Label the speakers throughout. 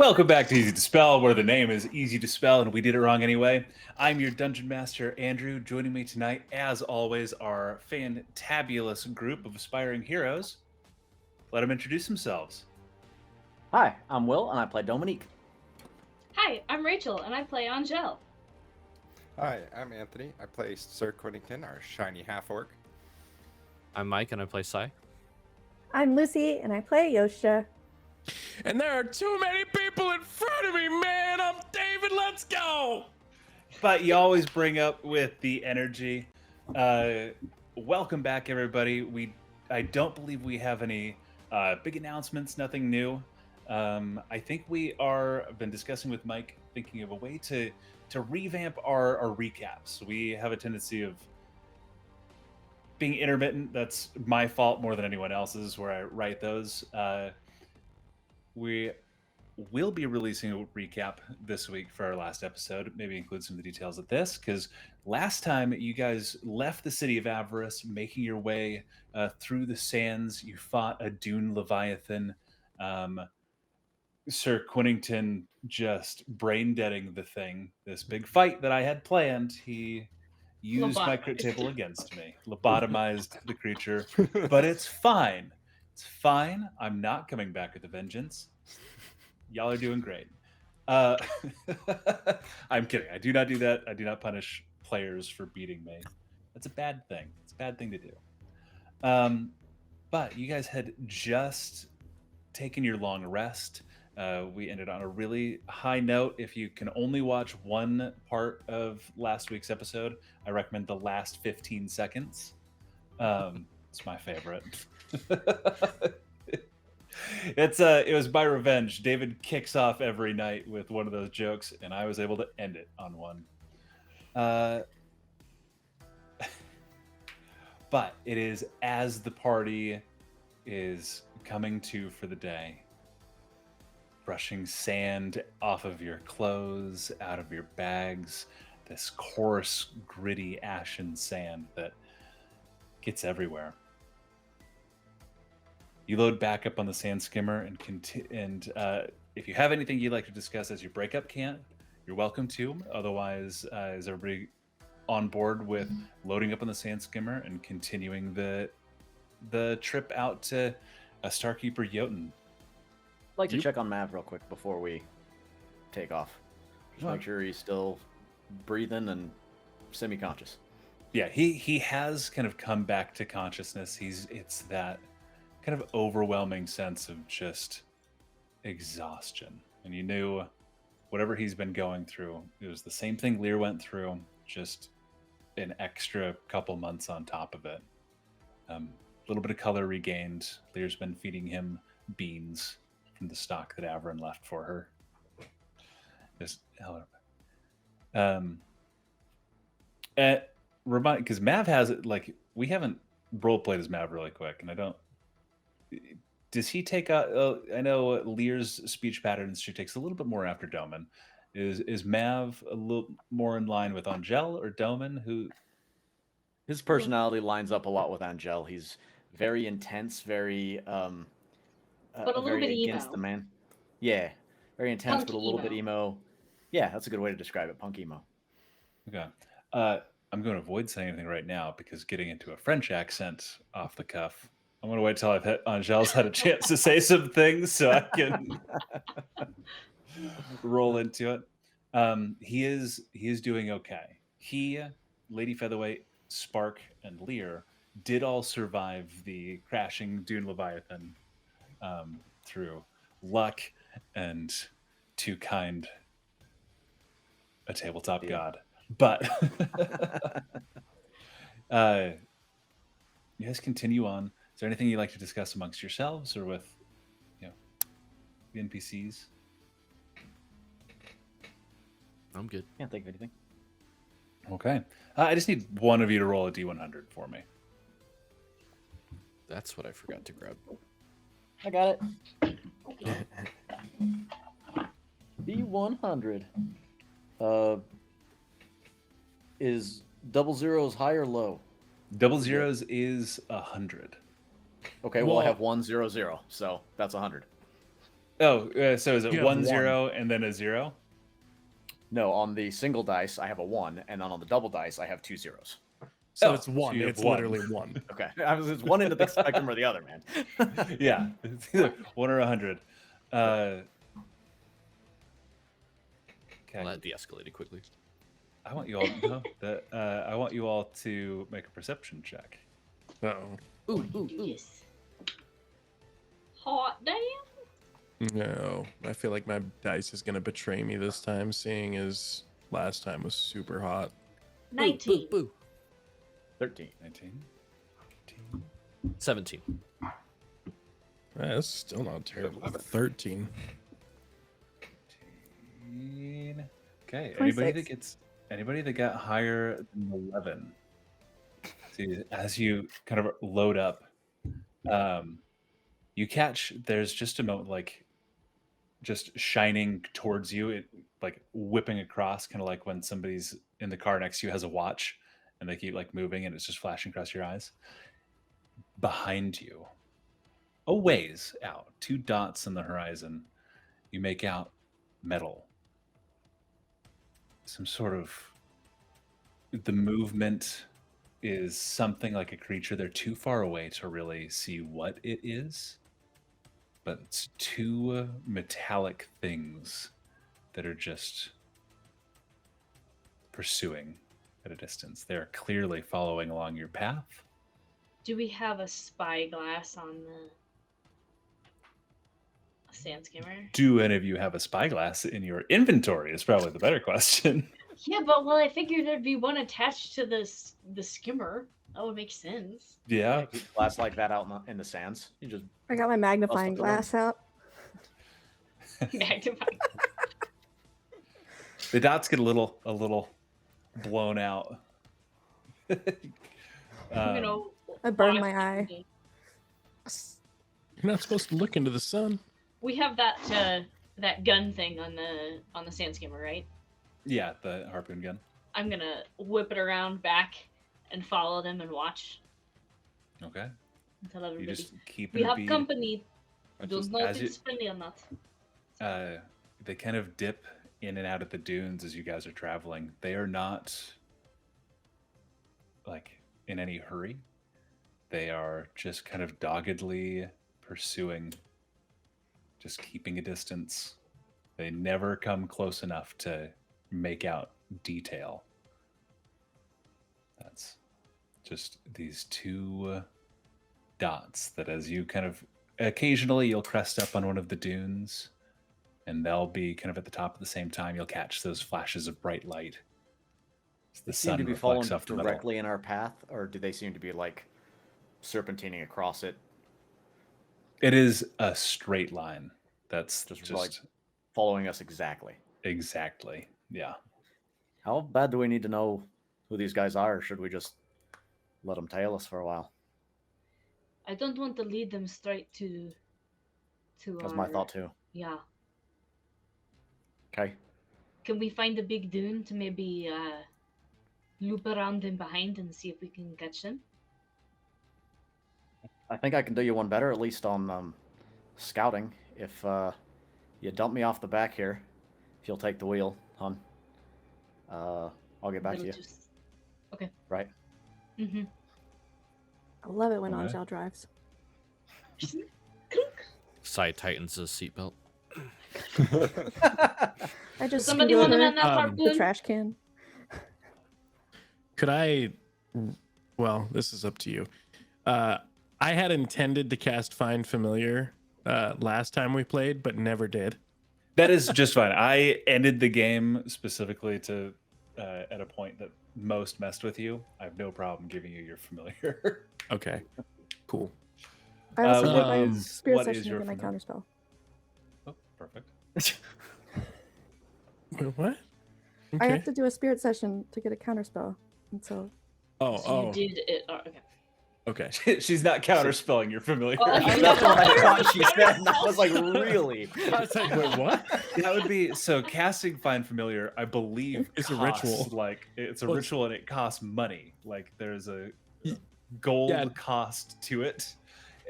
Speaker 1: Welcome back to Easy Dispel, where the name is Easy Dispel, and we did it wrong anyway. I'm your Dungeon Master, Andrew. Joining me tonight, as always, our fantabulous group of aspiring heroes. Let them introduce themselves.
Speaker 2: Hi, I'm Will, and I play Dominique.
Speaker 3: Hi, I'm Rachel, and I play Angel.
Speaker 4: Hi, I'm Anthony. I play Sir Quinnington, our shiny half-orc.
Speaker 5: I'm Mike, and I play Sai.
Speaker 6: I'm Lucy, and I play Yosha.
Speaker 5: And there are too many people in front of me, man! I'm David, let's go!
Speaker 1: But you always bring up with the energy. Welcome back, everybody. I don't believe we have any big announcements, nothing new. I think I've been discussing with Mike, thinking of a way to revamp our recaps. We have a tendency of being intermittent. That's my fault more than anyone else's, where I write those. We will be releasing a recap this week for our last episode, maybe include some of the details of this, because last time you guys left the city of Avarice, making your way through the sands. You fought a Dune Leviathan. Sir Quinnington just brain-deading the thing. This big fight that I had planned, he used my crit table against me. Lobotomized the creature, but it's fine. It's fine. I'm not coming back with a vengeance. Y'all are doing great. I'm kidding. I do not do that. I do not punish players for beating me. That's a bad thing. It's a bad thing to do. But you guys had just taken your long rest. We ended on a really high note. If you can only watch one part of last week's episode, I recommend the last 15 seconds. It's my favorite. It was my revenge. David kicks off every night with one of those jokes, and I was able to end it on one. But it is as the party is coming to for the day, brushing sand off of your clothes, out of your bags, this coarse, gritty, ashen sand that gets everywhere. You load back up on the sand skimmer and if you have anything you'd like to discuss as you break up camp, you're welcome to. Otherwise, is everybody on board with loading up on the sand skimmer and continuing the trip out to Starkeeper Jotun?
Speaker 2: I'd like to check on Mav real quick before we take off. Just make sure he's still breathing and semi-conscious.
Speaker 1: Yeah, he has kind of come back to consciousness. It's that kind of overwhelming sense of just exhaustion. And you knew whatever he's been going through, it was the same thing Lear went through, just an extra couple months on top of it. A little bit of color regained. Lear's been feeding him beans from the stock that Averin left for her. Because Mav has it, like, we haven't role played as Mav really quick, and I don't. Does he take I know Lear's speech patterns, she takes a little bit more after Doman. Is Mav a little more in line with Angel or Doman? Who
Speaker 2: his personality lines up a lot with Angel. He's very intense, very
Speaker 3: but a little
Speaker 2: very
Speaker 3: bit
Speaker 2: against
Speaker 3: emo.
Speaker 2: the man. Yeah, very intense,
Speaker 3: Punk
Speaker 2: but a little
Speaker 3: emo.
Speaker 2: bit emo. Yeah, that's a good way to describe it. Punk emo.
Speaker 1: Okay. I'm going to avoid saying anything right now because getting into a French accent off the cuff. I'm going to wait till Angel's had a chance to say some things so I can roll into it. He is doing okay. He, Lady Featherweight, Spark, and Lear did all survive the crashing Dune Leviathan through luck and too kind a tabletop god. But you guys continue on. Is there anything you'd like to discuss amongst yourselves or with, the NPCs?
Speaker 5: I'm good.
Speaker 2: Can't think of anything.
Speaker 1: Okay. I just need one of you to roll a D100 for me.
Speaker 5: That's what I forgot to grab.
Speaker 2: I got it. B100. Is double zeros high or low?
Speaker 1: Double zeros is 100.
Speaker 2: Okay, well I have 100, so that's 100.
Speaker 1: Oh, so is it
Speaker 5: You have
Speaker 1: 1
Speaker 5: one.
Speaker 1: 0 and then a 0?
Speaker 2: No, on the single dice, I have a 1, and then on the double dice, I have 2 zeros.
Speaker 5: So
Speaker 1: Oh,
Speaker 5: it's
Speaker 1: so
Speaker 5: one.
Speaker 1: you have
Speaker 5: It's
Speaker 1: one.
Speaker 5: literally one.
Speaker 2: Okay. It's one end of the spectrum or the other, man.
Speaker 1: Yeah, it's either 1 or 100. Okay.
Speaker 7: Well, that de-escalated quickly.
Speaker 1: I want you all I want you all to make a perception check.
Speaker 5: Uh-oh.
Speaker 3: Yes. Hot damn.
Speaker 5: No, I feel like my dice is gonna betray me this time, seeing as last time was super hot.
Speaker 3: 19.
Speaker 7: Boo, boo,
Speaker 2: 13.
Speaker 1: 19.
Speaker 7: 17.
Speaker 5: That's still not terrible. 13.
Speaker 1: 18. Okay.
Speaker 6: 26.
Speaker 1: Anybody that got higher than 11. See, as you kind of load up, you catch there's just a moment like just shining towards you, it like whipping across, kind of like when somebody's in the car next to you has a watch and they keep like moving and it's just flashing across your eyes. Behind you, a ways out, 2 dots on the horizon, you make out metal. Some sort of, the movement is something like a creature. They're too far away to really see what it is, but it's 2 metallic things that are just pursuing at a distance. They're clearly following along your path.
Speaker 3: Do we have a spyglass on the sand skimmer?
Speaker 1: Do any of you have a spyglass in your inventory is probably the better question.
Speaker 3: Yeah, but well, I figured there'd be one attached to the skimmer. That would make sense.
Speaker 1: Yeah.
Speaker 2: Keep a glass like that out in the sands. You just
Speaker 6: I got my magnifying
Speaker 2: the room.
Speaker 6: glass out.
Speaker 3: Magnifying.
Speaker 1: The dots get a little blown out.
Speaker 3: I'm gonna
Speaker 6: I burned
Speaker 3: watch
Speaker 6: my eye.
Speaker 3: it.
Speaker 5: You're not supposed to look into the sun.
Speaker 3: We have that gun thing on the sand skimmer, right?
Speaker 1: Yeah, the harpoon gun.
Speaker 3: I'm gonna whip it around back and follow them and watch
Speaker 1: Okay.
Speaker 3: until
Speaker 1: You
Speaker 3: everybody.
Speaker 1: just keep
Speaker 3: We
Speaker 1: it a
Speaker 3: have
Speaker 1: bead.
Speaker 3: company.
Speaker 1: Which
Speaker 3: Don't
Speaker 1: is-
Speaker 3: know
Speaker 1: as
Speaker 3: if
Speaker 1: you-
Speaker 3: it's friendly or not.
Speaker 1: they kind of dip in and out of the dunes as you guys are traveling. They are not like in any hurry. They are just kind of doggedly pursuing, just keeping a distance. They never come close enough to make out detail. That's just these 2 dots that as you kind of occasionally you'll crest up on one of the dunes and they'll be kind of at the top at the same time. You'll catch those flashes of bright light. As the
Speaker 2: seem
Speaker 1: sun
Speaker 2: to be
Speaker 1: reflects
Speaker 2: falling
Speaker 1: off the metal.
Speaker 2: directly in our path, or do they seem to be like serpentining across it,
Speaker 1: It is a straight line. That's
Speaker 2: just,
Speaker 1: just
Speaker 2: like following us exactly?
Speaker 1: exactly. Yeah.
Speaker 2: How bad do we need to know who these guys are? Or should we just let them tail us for a while?
Speaker 3: I don't want to lead them straight to.
Speaker 2: That's my thought too.
Speaker 3: Yeah.
Speaker 2: Okay.
Speaker 3: Can we find a big dune to maybe loop around them behind and see if we can catch them?
Speaker 2: I think I can do you one better, at least on scouting. If you dump me off the back here, if you'll take the wheel, hon, I'll get back to you.
Speaker 3: Okay.
Speaker 2: Right.
Speaker 3: Mm-hmm.
Speaker 6: I love it when
Speaker 1: Okay.
Speaker 6: Angel drives.
Speaker 7: Side tightens the seatbelt.
Speaker 6: I just
Speaker 3: Somebody
Speaker 6: scoot
Speaker 3: want to
Speaker 6: over
Speaker 3: man that
Speaker 5: Um,
Speaker 6: the
Speaker 3: harpoon?
Speaker 6: trash can.
Speaker 5: Could I? Well, this is up to you. I had intended to cast Find Familiar last time we played, but never did.
Speaker 1: That is just fine. I ended the game specifically to at a point that most messed with you. I have no problem giving you your familiar.
Speaker 5: Okay, cool.
Speaker 6: I also
Speaker 1: what
Speaker 6: get my
Speaker 1: is-
Speaker 6: spirit
Speaker 1: what is
Speaker 6: session
Speaker 1: your
Speaker 6: to get my
Speaker 1: familiar?
Speaker 6: counterspell.
Speaker 1: Oh, perfect.
Speaker 5: Wait, what?
Speaker 6: I
Speaker 5: Okay.
Speaker 6: have to do a spirit session to get a counterspell, and so
Speaker 3: So you did it. Oh, okay.
Speaker 5: Okay.
Speaker 1: She's not counterspelling your familiar.
Speaker 3: Oh, okay.
Speaker 2: That's what I thought she said. And I was like, really?
Speaker 5: I was like, wait, what?
Speaker 1: That would be so. Casting Find Familiar, I believe,
Speaker 5: It's a
Speaker 1: costs,
Speaker 5: ritual.
Speaker 1: Like it's a
Speaker 5: Well,
Speaker 1: ritual, and it costs money. Like there's a gold
Speaker 5: Yeah.
Speaker 1: cost to it,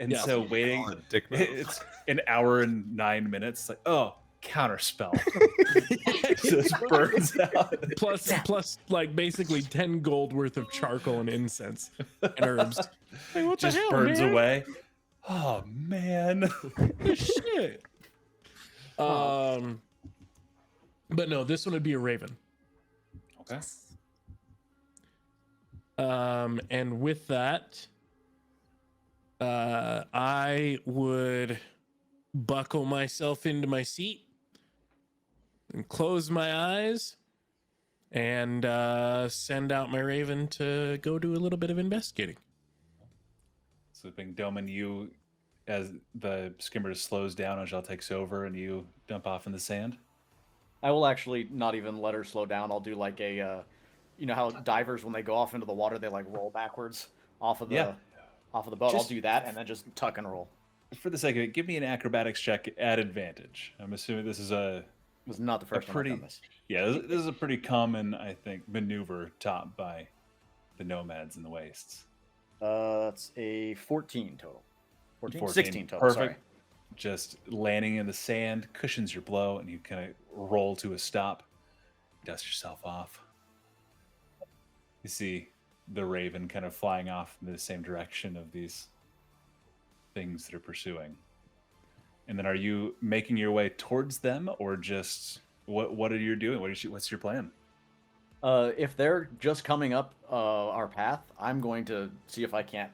Speaker 1: And
Speaker 5: Yeah.
Speaker 1: so waiting,
Speaker 4: Solid dick move.
Speaker 1: it's an hour and 9 minutes. Like, oh, counterspell. Just burns out.
Speaker 5: plus like basically 10 gold worth of charcoal and incense and herbs. Like, what
Speaker 1: Just
Speaker 5: the hell,
Speaker 1: burns
Speaker 5: man?
Speaker 1: away. Oh man.
Speaker 5: Shit. But no, this one would be a raven.
Speaker 1: Okay.
Speaker 5: And with that, I would buckle myself into my seat and close my eyes and send out my raven to go do a little bit of investigating.
Speaker 1: Sleeping Doman, you, as the skimmer slows down, Angel takes over, and you dump off in the sand.
Speaker 2: I will actually not even let her slow down. I'll do like a, you know how divers when they go off into the water they like roll backwards off of the boat.
Speaker 1: Just-
Speaker 2: I'll do that and then just tuck and roll.
Speaker 1: For the sake of it, give me an acrobatics check at advantage. I'm assuming this is
Speaker 2: It was not the first time I've done this.
Speaker 1: this is a pretty common, I think, maneuver taught by the nomads in the wastes.
Speaker 2: That's a 14 total.
Speaker 1: 14.
Speaker 2: 16 total.
Speaker 1: Perfect.
Speaker 2: Sorry.
Speaker 1: Just landing in the sand cushions your blow, and you kind of roll to a stop, dust yourself off. You see the raven kind of flying off in the same direction of these things that are pursuing. And then, are you making your way towards them, or just what are you doing? What's your plan?
Speaker 2: If they're just coming up our path, I'm going to see if I can't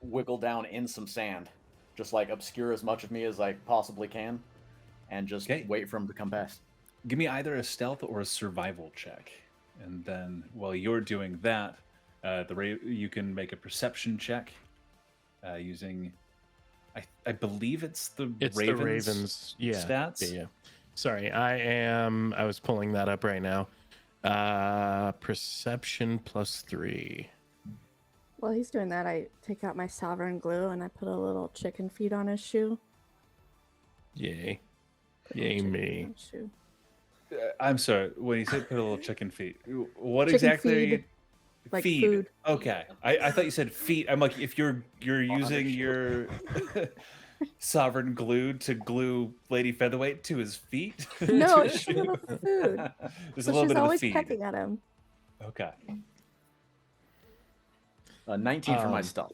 Speaker 2: wiggle down in some sand, just like obscure as much of me as I possibly can, and just
Speaker 1: Okay.
Speaker 2: wait for them to come past.
Speaker 1: Give me either a stealth or a survival check, and then while you're doing that, you can make a perception check using, I believe it's the
Speaker 5: Ravens. Yeah.
Speaker 1: stats.
Speaker 5: Yeah. Sorry, I was pulling that up right now. Perception +3.
Speaker 6: While he's doing that, I take out my sovereign glue and I put a little chicken feet on his shoe.
Speaker 5: Yay.
Speaker 6: Put a little
Speaker 5: Yay
Speaker 6: chicken
Speaker 5: me.
Speaker 6: on his shoe.
Speaker 1: I'm sorry. When you said put a little chicken feet, what
Speaker 6: Chicken
Speaker 1: exactly are you?
Speaker 6: feed, like
Speaker 1: feed.
Speaker 6: food.
Speaker 1: Okay, I thought you said feet. I'm like, if you're using your sovereign glue to glue Lady Featherweight to his feet.
Speaker 6: No,
Speaker 1: To
Speaker 6: it's
Speaker 1: his
Speaker 6: a little
Speaker 1: shoe.
Speaker 6: food.
Speaker 1: There's
Speaker 6: So
Speaker 1: a little
Speaker 6: she's
Speaker 1: bit of a
Speaker 6: always
Speaker 1: feed.
Speaker 6: pecking at him.
Speaker 1: Okay,
Speaker 2: 19 for my stealth.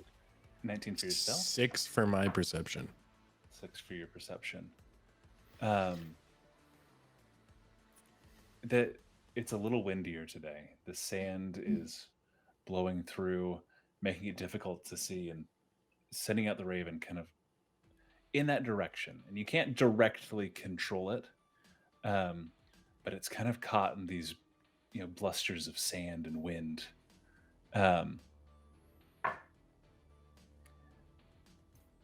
Speaker 1: 19 for your stealth.
Speaker 5: 6 for my perception.
Speaker 1: 6 for your perception. That it's a little windier today. The sand is blowing through, making it difficult to see, and sending out the raven kind of in that direction. And you can't directly control it, but it's kind of caught in these, blusters of sand and wind.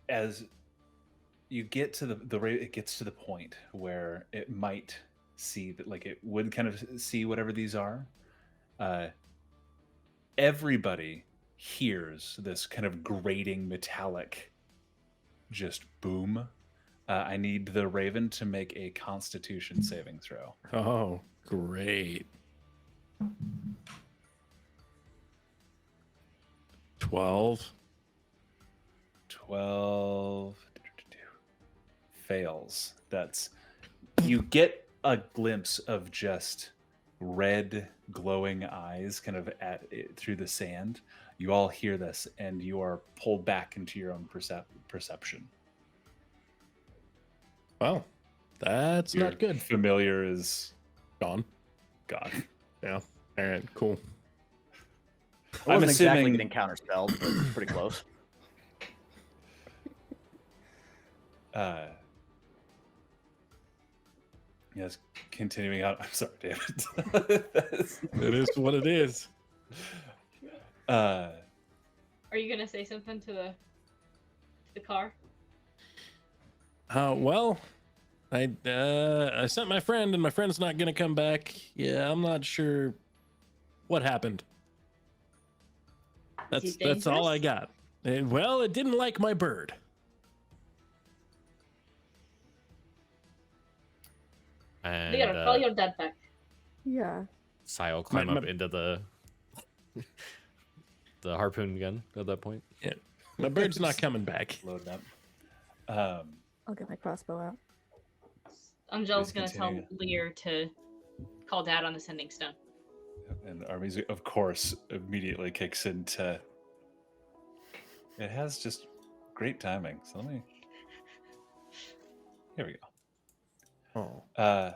Speaker 1: As you get to the it gets to the point where it might see that, like, it would kind of see whatever these are. Everybody hears this kind of grating metallic just boom. I need the raven to make a constitution saving throw.
Speaker 5: Oh, great. 12.
Speaker 1: 12 fails. That's, you get a glimpse of just red glowing eyes kind of at it through the sand. You all hear this and you are pulled back into your own perception.
Speaker 5: Well, that's
Speaker 1: Your
Speaker 5: not good.
Speaker 1: Familiar is
Speaker 5: Gone.
Speaker 1: gone.
Speaker 5: Yeah. All right, cool.
Speaker 2: I
Speaker 1: I'm
Speaker 2: wasn't exactly
Speaker 1: assuming-
Speaker 2: getting counterspelled, but pretty close.
Speaker 1: Yes, continuing on. I'm sorry, David.
Speaker 5: It is what it is.
Speaker 3: Are you gonna say something to the car?
Speaker 5: Well, I sent my friend, and my friend's not gonna come back. Yeah, I'm not sure what happened.
Speaker 3: Is he
Speaker 5: That's all I
Speaker 3: dangerous?
Speaker 5: got. Well, it didn't like my bird.
Speaker 7: And
Speaker 3: You gotta call your dad back.
Speaker 6: Yeah.
Speaker 7: Sai will climb
Speaker 5: My-
Speaker 7: up into the harpoon gun at that point.
Speaker 5: My bird's not coming back.
Speaker 1: Loading up.
Speaker 6: I'll get my crossbow out.
Speaker 3: Angel's
Speaker 1: Please
Speaker 3: gonna tell
Speaker 1: continue.
Speaker 3: Lear to call Dad on the sending stone.
Speaker 1: And our music, of course, immediately kicks into. It has just great timing. So let me. Here we go.
Speaker 5: Oh.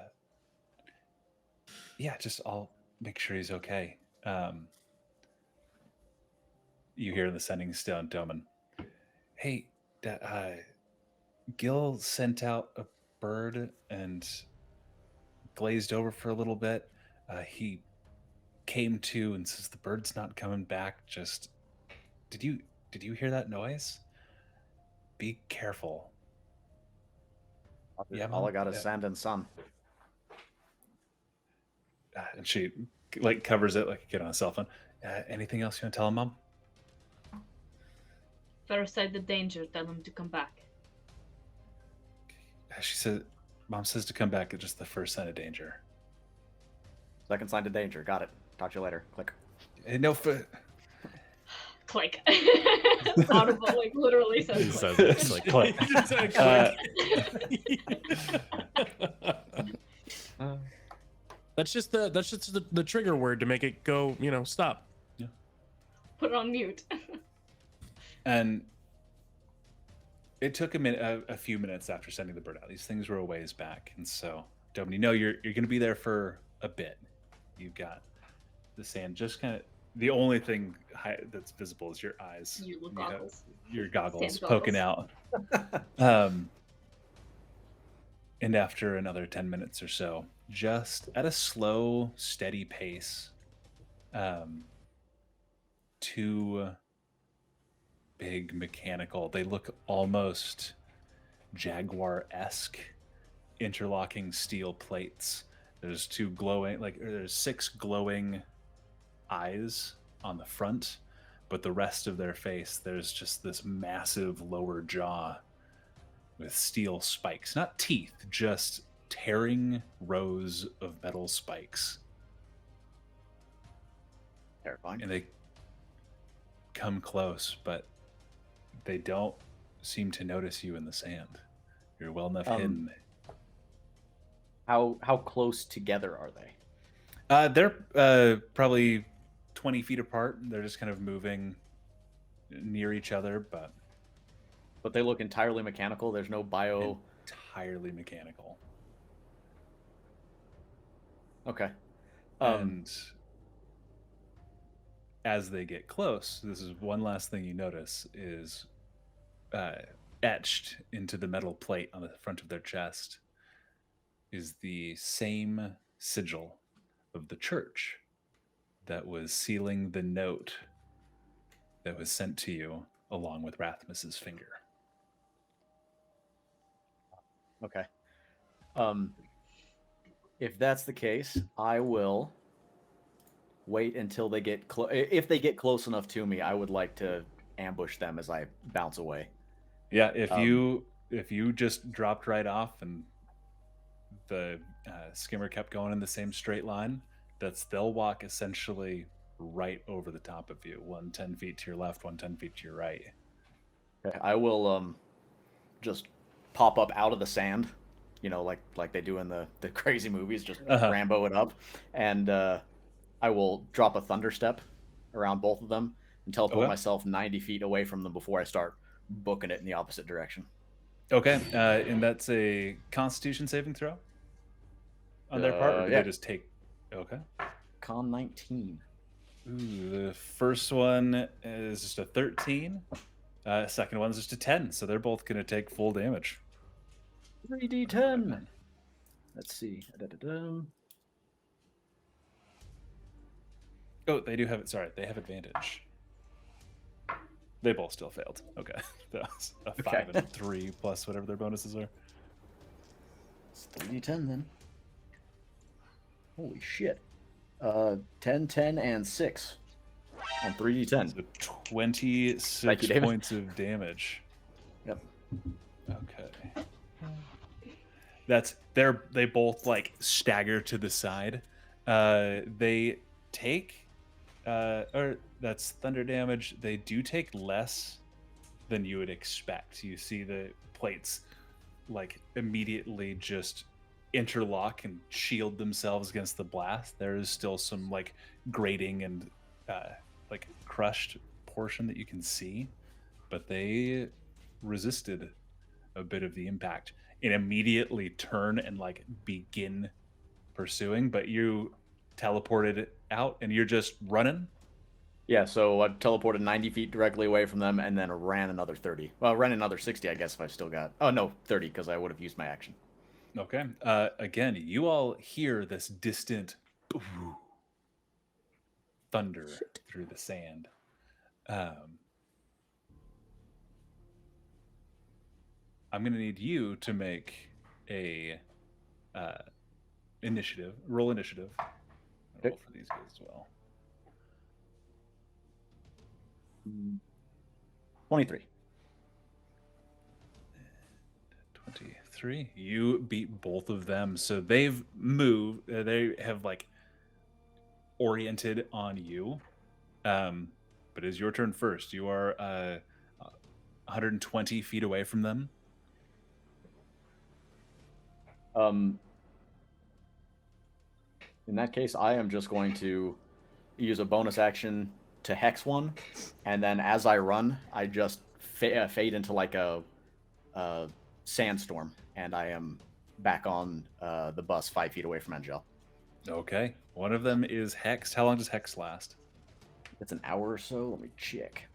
Speaker 1: Yeah, just I'll make sure he's okay. You hear the sending stone, Doman. Hey, Gil sent out a bird and glazed over for a little bit. He came to and says the bird's not coming back. Just did you hear that noise? Be careful. Yeah,
Speaker 2: All I
Speaker 1: Mom?
Speaker 2: got is
Speaker 1: Yeah.
Speaker 2: sand and sun.
Speaker 1: And she like covers it like a kid on a cell phone. Anything else you want to tell him, Mom?
Speaker 3: First sight of danger, tell him to come back.
Speaker 1: She said, Mom says to come back at just the first sign of danger.
Speaker 2: Second sign of danger. Got it. Talk to you later. Click.
Speaker 1: No,
Speaker 3: Click. Audible, like literally says
Speaker 7: He
Speaker 3: click.
Speaker 7: says it's like
Speaker 1: click.
Speaker 5: Just a click. That's just the trigger word to make it go, stop.
Speaker 3: Put it on mute.
Speaker 1: And it took a few minutes after sending the bird out. These things were a ways back, and so Domin, you're going to be there for a bit. You've got the sand, just kind of the only thing that's visible is your eyes.
Speaker 3: Your
Speaker 1: You have
Speaker 3: goggles.
Speaker 1: your goggles
Speaker 3: Sand
Speaker 1: poking
Speaker 3: goggles.
Speaker 1: out. And after another 10 minutes or so, just at a slow, steady pace, two big mechanical, they look almost Jaguar-esque, interlocking steel plates. There's there's 6 glowing eyes on the front, but the rest of their face, there's just this massive lower jaw with steel spikes, not teeth, just tearing rows of metal spikes.
Speaker 2: Terrifying.
Speaker 1: And they come close, but they don't seem to notice you in the sand. You're well enough hidden.
Speaker 2: How close together are they?
Speaker 1: They're probably 20 feet apart. They're just kind of moving near each other, but
Speaker 2: they look entirely mechanical. There's no bio.
Speaker 1: entirely mechanical.
Speaker 2: Okay.
Speaker 1: And as they get close, this is one last thing you notice is etched into the metal plate on the front of their chest is the same sigil of the church that was sealing the note that was sent to you along with Rathmus's finger.
Speaker 2: Okay. If that's the case, I will wait until they get close. If they get close enough to me, I would like to ambush them as I bounce away.
Speaker 1: Yeah, if you just dropped right off and the skimmer kept going in the same straight line, they'll walk essentially right over the top of you. 10 feet to your left, 10 feet to your right.
Speaker 2: Okay, I will just pop up out of the sand, like they do in the crazy movies, just Rambo it up, and I will drop a thunder step around both of them and teleport myself 90 feet away from them before I start booking it in the opposite direction.
Speaker 1: Okay, and that's a Constitution saving throw on their part, or do they just take? Okay.
Speaker 2: Con 19.
Speaker 1: Ooh, the first one is just a 13. Second one's just a 10, so they're both going to take full damage.
Speaker 2: 3d10. Let's see.
Speaker 1: Oh, they do have it. Sorry, they have advantage. They both still failed. Okay. That was a 5 and a 3 plus whatever their bonuses are.
Speaker 2: It's 3d10 then. Holy shit. 10, 10, and 6 on 3d10.
Speaker 1: So 26 points of damage.
Speaker 2: Yep.
Speaker 1: Okay. They both like stagger to the side. They take or that's thunder damage. They do take less than you would expect. You see the plates like immediately just interlock and shield themselves against the blast. There is still some like grating and like crushed portion that you can see, but they resisted a bit of the impact and immediately turn and like begin pursuing. But you teleported out and you're just running.
Speaker 2: Yeah, so I teleported 90 feet directly away from them and then ran another 30. Well, ran another 60, I guess, if I still got... Oh, no, 30, because I would have used my action.
Speaker 1: Okay. Again, you all hear this distant thunder through the sand. I'm going to need you to make a initiative. Roll initiative. Roll for these guys as well.
Speaker 2: 23.
Speaker 1: 23. You beat both of them. So they've moved. They have like oriented on you. But it's your turn first. You are 120 feet away from them.
Speaker 2: In that case, I am just going to use a bonus action to hex one, and then as I run, I just fade into like a sandstorm, and I am back on the bus 5 feet away from Angel.
Speaker 1: Okay. One of them is hexed. How long does hex last?
Speaker 2: It's an hour or so. Let me check.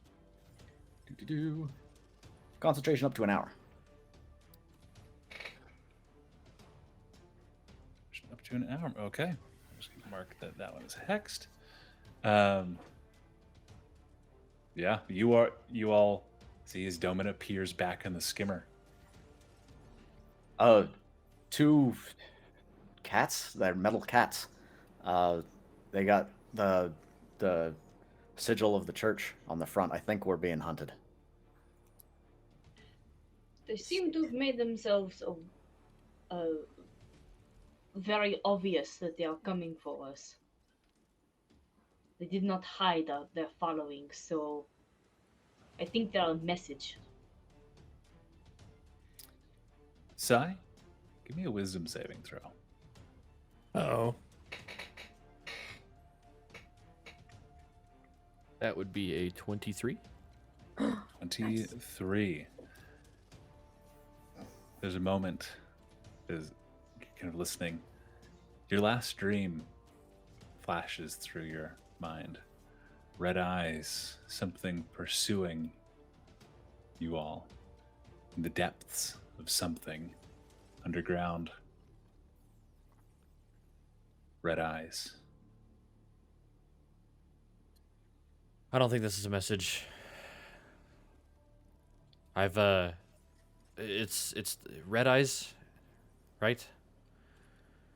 Speaker 2: Concentration up to an hour.
Speaker 1: Up to an hour. Okay. I'm just going to mark that one is hexed. Yeah, you all see as Domin appears back in the skimmer.
Speaker 2: Two cats. They're metal cats. They got the sigil of the church on the front. I think we're being hunted.
Speaker 3: They seem to have made themselves very obvious that they are coming for us. They did not hide their following, so I think they're a message.
Speaker 1: Sai, give me a wisdom saving throw.
Speaker 5: Oh.
Speaker 7: That would be a 23.
Speaker 1: 23. There's a moment as you're kind of listening. Your last dream flashes through your mind. Red eyes, something pursuing you all in the depths of something underground. Red eyes.
Speaker 7: I don't think this is a message. It's red eyes, right?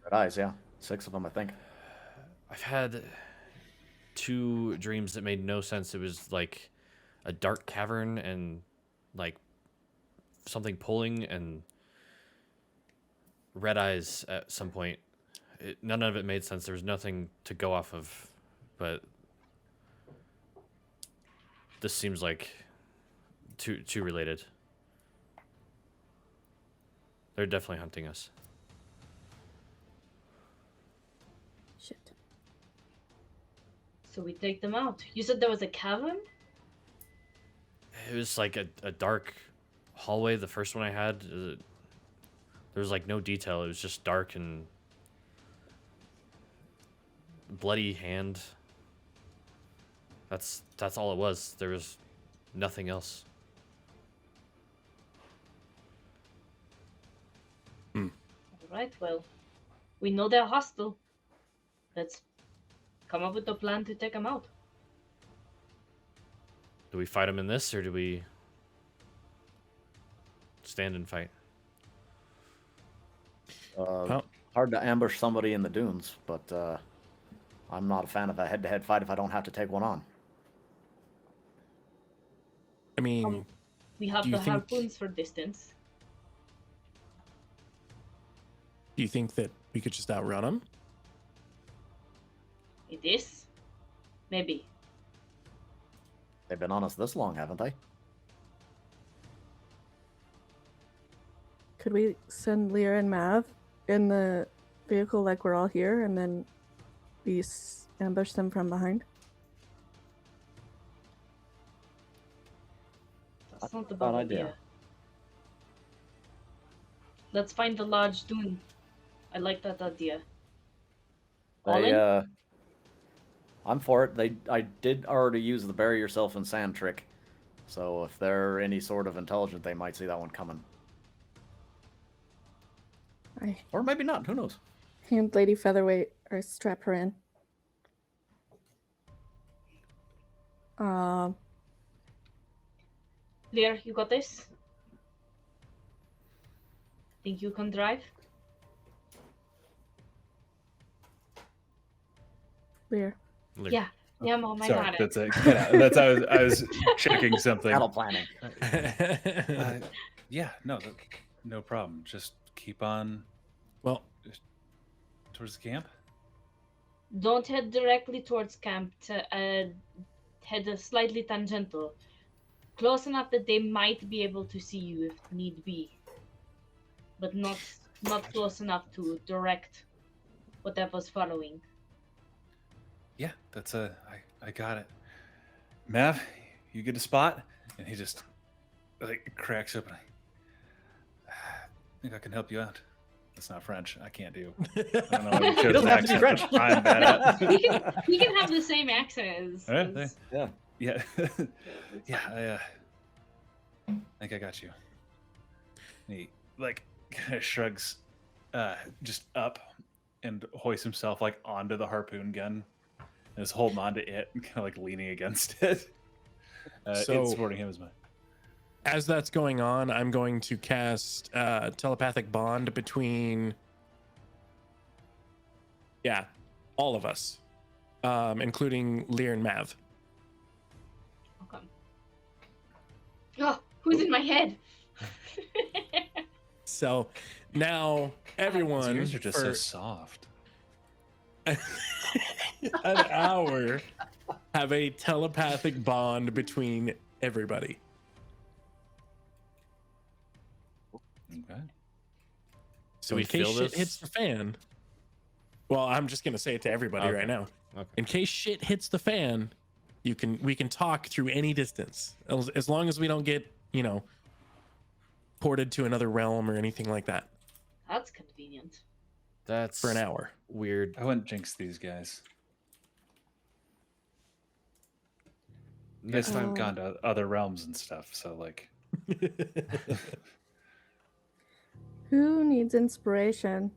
Speaker 2: Red eyes, yeah. 6 of them, I think.
Speaker 7: I've had 2 dreams that made no sense. It was like a dark cavern and like something pulling and red eyes at some point. None of it made sense. There was nothing to go off of, but this seems like too related. They're definitely hunting us.
Speaker 6: Shit.
Speaker 3: So we take them out. You said there was a cavern?
Speaker 7: It was like a dark hallway. The first one I had, there was like no detail. It was just dark and bloody hand. That's all it was. There was nothing else.
Speaker 3: Alright, well, we know they're hostile. Let's come up with a plan to take them out.
Speaker 7: Do we fight them in this, or do we stand and fight?
Speaker 2: Hard to ambush somebody in the dunes, but I'm not a fan of a head-to-head fight if I don't have to take one on.
Speaker 5: I mean,
Speaker 3: We have
Speaker 5: Do you
Speaker 3: the
Speaker 5: think-
Speaker 3: harpoons for distance.
Speaker 5: do you think that we could just outrun them?
Speaker 3: It is? Maybe.
Speaker 2: They've been on us this long, haven't they?
Speaker 6: could we send Lear and Mav in the vehicle like we're all here, and then we ambush them from behind?
Speaker 3: That's not a
Speaker 2: Bad
Speaker 3: bad
Speaker 2: idea.
Speaker 3: idea. Let's find the large dune. I like that idea. All
Speaker 2: They,
Speaker 3: in?
Speaker 2: I'm for it. I did already use the bury yourself in sand trick. So if they're any sort of intelligent, they might see that one coming.
Speaker 6: I
Speaker 2: Or maybe not. Who knows?
Speaker 6: hand Lady Featherweight or strap her in.
Speaker 3: Lear, you got this? Think you can drive?
Speaker 6: Lear.
Speaker 7: Like,
Speaker 3: Yeah. Yeah, Mom, I
Speaker 1: Sorry,
Speaker 3: got it.
Speaker 1: that's it. Yeah, that's I was checking something.
Speaker 2: Battle planning.
Speaker 1: Yeah, no problem. Just keep on
Speaker 5: Well,
Speaker 1: towards the camp.
Speaker 3: Don't head directly towards camp. Head slightly tangential. Close enough that they might be able to see you if need be. But not close enough to direct whatever's following.
Speaker 1: Yeah, that's I got it. Mav, you get a spot, and he just like cracks open. I think I can help you out. That's not French. I can't do. I don't know why you chose
Speaker 2: He doesn't
Speaker 1: an
Speaker 2: have to be
Speaker 1: accent
Speaker 2: French.
Speaker 1: that I'm bad at.
Speaker 3: He can have the same accent as.
Speaker 1: Yeah,
Speaker 3: as-
Speaker 2: Yeah.
Speaker 1: Yeah, yeah. I think I got you. And he like kind of shrugs, just up, and hoists himself like onto the harpoon gun, and is holding onto it and kind of like leaning against it.
Speaker 5: So-
Speaker 1: It's supporting him as well.
Speaker 5: as that's going on, I'm going to cast telepathic bond between, all of us, including Lear and Mav.
Speaker 3: Okay. Oh, who's in my head?
Speaker 5: So now everyone
Speaker 1: Yours are just so
Speaker 5: for
Speaker 1: soft.
Speaker 5: an hour have a telepathic bond between everybody.
Speaker 1: Okay.
Speaker 5: So
Speaker 7: we
Speaker 5: in case
Speaker 7: feel
Speaker 5: shit
Speaker 7: this?
Speaker 5: hits the fan, well, I'm just gonna say it to everybody
Speaker 7: Okay.
Speaker 5: right now.
Speaker 7: Okay.
Speaker 5: In case shit hits the fan, we can talk through any distance, as long as we don't get ported to another realm or anything like that
Speaker 3: That's convenient.
Speaker 7: That's
Speaker 5: for an hour.
Speaker 7: weird.
Speaker 1: I wouldn't jinx these guys. You guys have
Speaker 6: Oh.
Speaker 1: gone to other realms and stuff, so like.
Speaker 6: Who needs inspiration?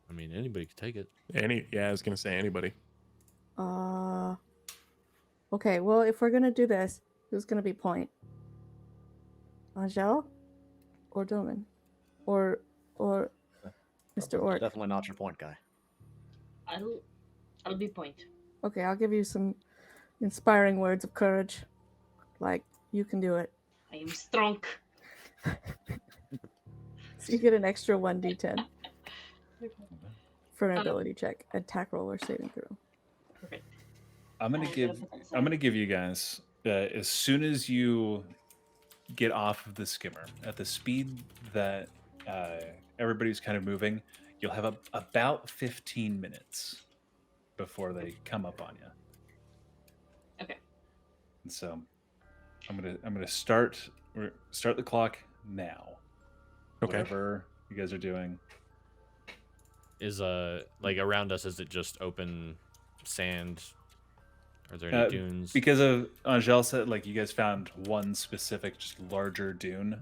Speaker 7: I mean, anybody could take it.
Speaker 5: I was gonna say anybody.
Speaker 6: Okay, well, if we're gonna do this, who's gonna be point? Angel? Or Doman? Or Mr. Orc?
Speaker 2: Definitely not your point guy.
Speaker 3: I'll be point.
Speaker 6: Okay, I'll give you some inspiring words of courage. Like, you can do it.
Speaker 3: I am strong.
Speaker 6: So you get an extra 1d10 for an ability check, attack roll, or saving throw.
Speaker 3: Perfect.
Speaker 1: I'm gonna give you guys as soon as you get off of the skimmer at the speed that everybody's kind of moving, you'll have about 15 minutes before they come up on you.
Speaker 3: Okay.
Speaker 1: And so I'm gonna start the clock now.
Speaker 5: Okay.
Speaker 1: Whatever you guys are doing.
Speaker 7: Is like around us? Is it just open sand? Are there any dunes?
Speaker 1: Because of Angel said, like, you guys found one specific, just larger dune.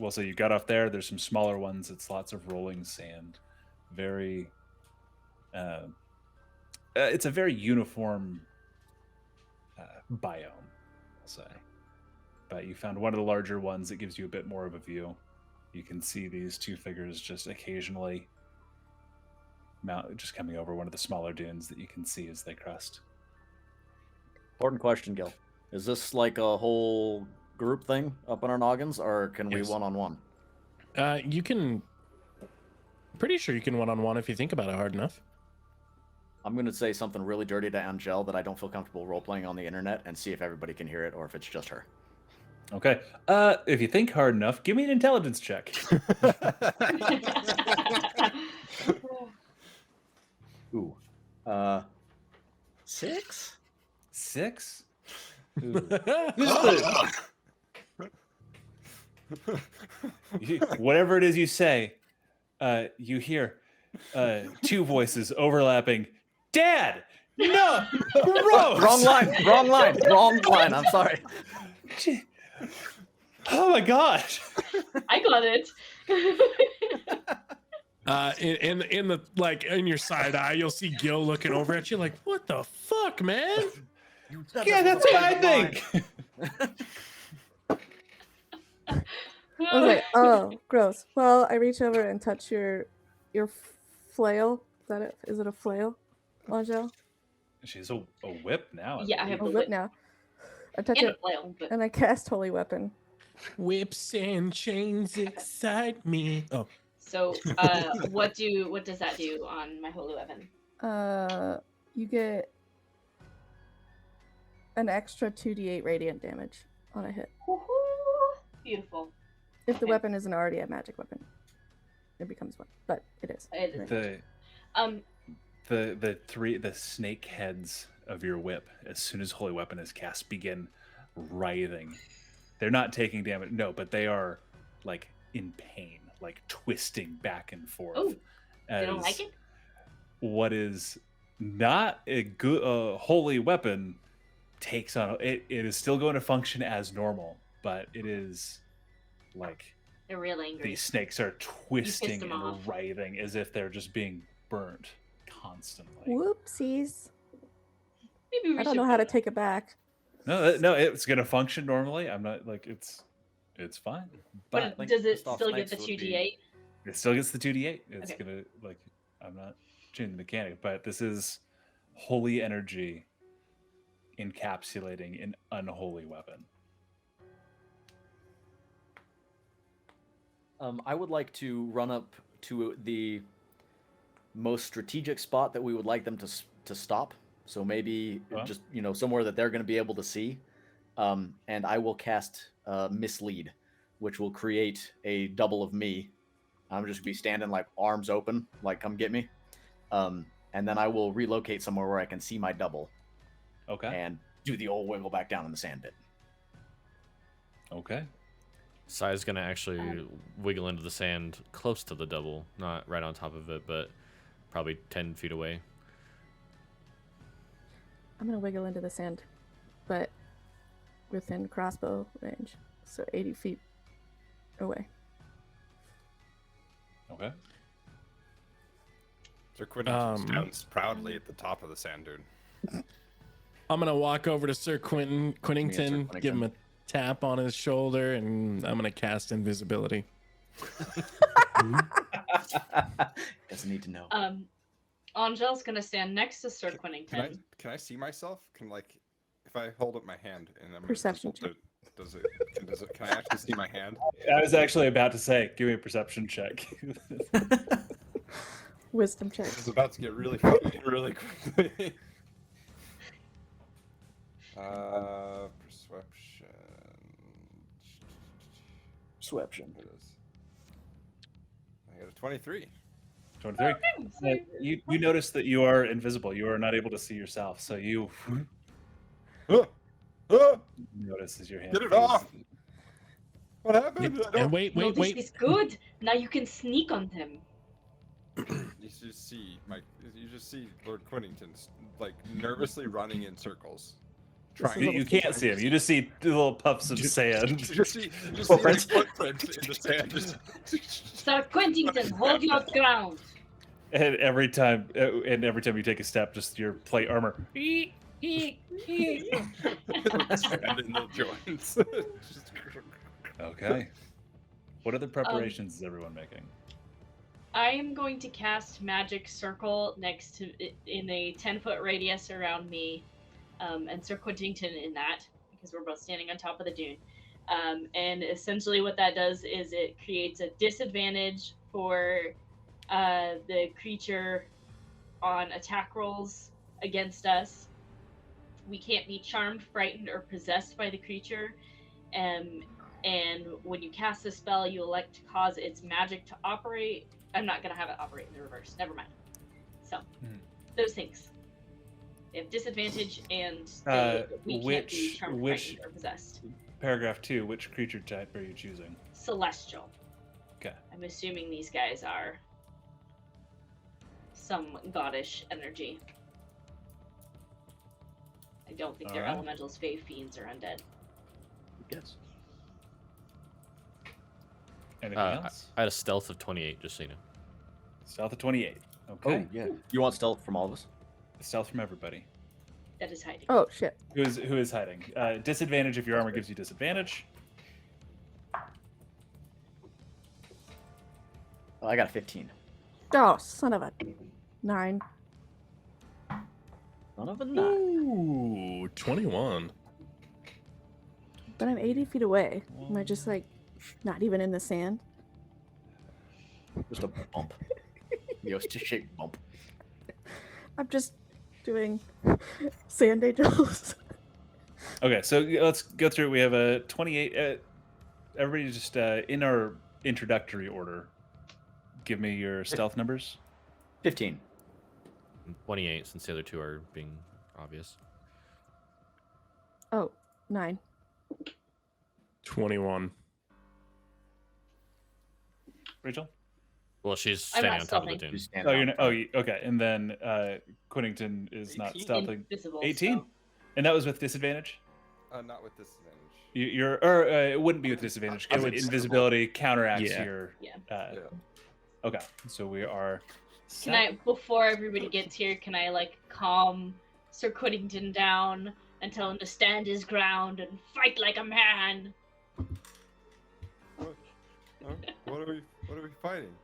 Speaker 1: So you got off there. There's some smaller ones. It's lots of rolling sand. Very. It's a very uniform biome, I'll say. But you found one of the larger ones that gives you a bit more of a view. You can see these two figures just occasionally just coming over one of the smaller dunes that you can see as they crest.
Speaker 2: Important question, Gil. Is this like a whole group thing up in our noggins, or can we
Speaker 1: Yes.
Speaker 2: one-on-one?
Speaker 5: You can. Pretty sure you can one-on-one if you think about it hard enough.
Speaker 2: I'm gonna say something really dirty to Angel that I don't feel comfortable role playing on the internet, and see if everybody can hear it or if it's just her.
Speaker 1: Okay. If you think hard enough, give me an intelligence check.
Speaker 2: Ooh. 6?
Speaker 1: 6? Whatever it is you say, you hear two voices overlapping. Dad! No! Gross!
Speaker 2: Wrong line. I'm sorry.
Speaker 1: Oh my god!
Speaker 3: I got it.
Speaker 5: In the like in your side eye, you'll see Gil looking over at you like, "What the fuck, man?"
Speaker 1: Yeah, that's what I think.
Speaker 6: I was like, oh, gross. Well, I reach over and touch your flail. Is that it? Is it a flail, Angel?
Speaker 1: She's a whip now.
Speaker 3: Yeah, I have
Speaker 6: A
Speaker 3: the
Speaker 6: whip
Speaker 3: whip
Speaker 6: now. I touch
Speaker 3: and
Speaker 6: it
Speaker 3: a flail, but
Speaker 6: and I cast Holy Weapon.
Speaker 5: Whips and chains excite me. Oh,
Speaker 3: so what does that do on my holy weapon?
Speaker 6: You get an extra 2d8 radiant damage on a hit.
Speaker 3: Woohoo! Beautiful.
Speaker 6: If the
Speaker 3: Okay.
Speaker 6: weapon isn't already a magic weapon, it becomes one. But it is.
Speaker 3: It is.
Speaker 1: The snake heads of your whip, as soon as Holy Weapon is cast, begin writhing. They're not taking damage, no, but they are like in pain, like twisting back and forth.
Speaker 3: Oh, you don't like it?
Speaker 1: What is not a good holy weapon takes on it. It is still going to function as normal, but it is like
Speaker 3: They're real angry.
Speaker 1: these snakes are twisting
Speaker 3: them
Speaker 1: and
Speaker 3: off.
Speaker 1: writhing as if they're just being burnt constantly.
Speaker 6: Whoopsies.
Speaker 3: Maybe we
Speaker 6: I don't
Speaker 3: should
Speaker 6: know how to
Speaker 3: put-
Speaker 6: take it back.
Speaker 1: No, it's gonna function normally. I'm not like it's fine, but
Speaker 3: But does it
Speaker 4: Pissed off
Speaker 3: still get
Speaker 4: snakes
Speaker 3: the
Speaker 4: would be-
Speaker 3: 2d8?
Speaker 1: it still gets the 2d8. It's
Speaker 3: Okay.
Speaker 1: gonna like I'm not changing the mechanic, but this is holy energy encapsulating an unholy weapon.
Speaker 2: I would like to run up to the most strategic spot that we would like them to stop. So maybe
Speaker 1: Huh?
Speaker 2: just somewhere that they're going to be able to see. And I will cast Mislead, which will create a double of me. I'm just gonna be standing like arms open, like come get me. And then I will relocate somewhere where I can see my double
Speaker 1: Okay.
Speaker 2: and do the old wiggle back down in the sand pit.
Speaker 1: Okay.
Speaker 7: Sai's gonna actually wiggle into the sand close to the double, not right on top of it, but probably 10 feet away.
Speaker 6: I'm gonna wiggle into the sand, but within crossbow range, so 80 feet away.
Speaker 1: Okay.
Speaker 4: Sir Quentin stands proudly at the top of the sand dune.
Speaker 5: I'm gonna walk over to Sir Quinnington, give him a
Speaker 2: Quinnington.
Speaker 5: tap on his shoulder, and I'm gonna cast invisibility.
Speaker 2: Doesn't need to know.
Speaker 3: Angel's gonna stand next to Sir
Speaker 4: Can I
Speaker 3: Quinnington.
Speaker 4: see myself? Can if I hold up my hand and I'm
Speaker 6: Perception
Speaker 4: invisible, does it? Can I actually see my hand?
Speaker 1: I was actually about to say, give me a perception check.
Speaker 6: Wisdom check.
Speaker 4: This is about to get really funny really quickly. Perception.
Speaker 2: Sweption.
Speaker 4: It is. I got a 23.
Speaker 1: 23. You notice that you are invisible. You are not able to see yourself. So you notice as your hand.
Speaker 4: Get it
Speaker 1: freezes.
Speaker 4: off! What happened? I
Speaker 5: And
Speaker 4: don't-
Speaker 5: wait,
Speaker 3: No,
Speaker 5: wait,
Speaker 3: this
Speaker 5: wait.
Speaker 3: is good. Now you can sneak on him.
Speaker 4: You just see Lord Quinnington like nervously running in circles. Trying
Speaker 1: You can't see him. You just see little puffs of sand.
Speaker 4: You just see
Speaker 2: Footprints.
Speaker 4: footprints in the sand.
Speaker 3: Sir Quinnington, hold your ground.
Speaker 1: And every time you take a step, just your plate armor.
Speaker 4: Sand in the joints.
Speaker 1: Okay. What other preparations is everyone making?
Speaker 3: I am going to cast Magic Circle next to in a 10-foot radius around me, and Sir Quinnington in that because we're both standing on top of the dune. And essentially, what that does is it creates a disadvantage for the creature on attack rolls against us. We can't be charmed, frightened, or possessed by the creature. And when you cast a spell, you elect to cause its magic to operate. I'm not going to have it operate in the reverse. Never mind. So, those things. They have disadvantage, and we can't be charmed, frightened, or possessed.
Speaker 1: Paragraph 2, which creature type are you choosing?
Speaker 3: Celestial.
Speaker 1: Okay.
Speaker 3: I'm assuming these guys are some goddish energy. I don't think they're
Speaker 1: Alright.
Speaker 3: elementals, fae, fiends, or undead.
Speaker 2: Yes.
Speaker 1: Anything else?
Speaker 7: I had a stealth of 28, just so you know.
Speaker 1: Stealth of 28. Okay.
Speaker 2: Oh, yeah. You want stealth from all of us?
Speaker 1: Stealth from everybody.
Speaker 3: That is hiding.
Speaker 6: Oh shit.
Speaker 1: Who is hiding? Disadvantage if your armor gives you disadvantage.
Speaker 2: Oh, I got a 15.
Speaker 6: Oh, son of a 9.
Speaker 2: Son of a nine.
Speaker 5: Ooh, 21.
Speaker 6: But I'm 80 feet away. Am I just like not even in the sand?
Speaker 2: Just a bump. Yoast-shaped bump.
Speaker 6: I'm just doing sand angels.
Speaker 1: Okay, so let's go through it. We have a 28. Everybody just in our introductory order, give me your stealth numbers.
Speaker 2: 15.
Speaker 7: 28, since the other two are being obvious.
Speaker 6: Oh, 9.
Speaker 5: 21.
Speaker 1: Rachel?
Speaker 7: Well, she's
Speaker 3: I'm
Speaker 7: standing
Speaker 3: not
Speaker 7: on top of the
Speaker 3: stealthing.
Speaker 7: dune.
Speaker 2: Just stand
Speaker 1: Oh, you're
Speaker 2: on
Speaker 1: not,
Speaker 2: top.
Speaker 1: okay. And then Quinnington is not
Speaker 4: 18.
Speaker 1: stealthing.
Speaker 3: Invisible.
Speaker 1: 18?
Speaker 3: So.
Speaker 1: And that was with disadvantage?
Speaker 4: Not with disadvantage.
Speaker 1: It wouldn't be with disadvantage because
Speaker 5: would-
Speaker 1: invisibility counteracts
Speaker 5: Yeah.
Speaker 1: your.
Speaker 3: Yeah.
Speaker 4: Yeah.
Speaker 1: Okay, so we are.
Speaker 3: Can I, before everybody gets here, can I like calm Sir Quiddington down and tell him to stand his ground and fight like a man?
Speaker 4: What are we fighting?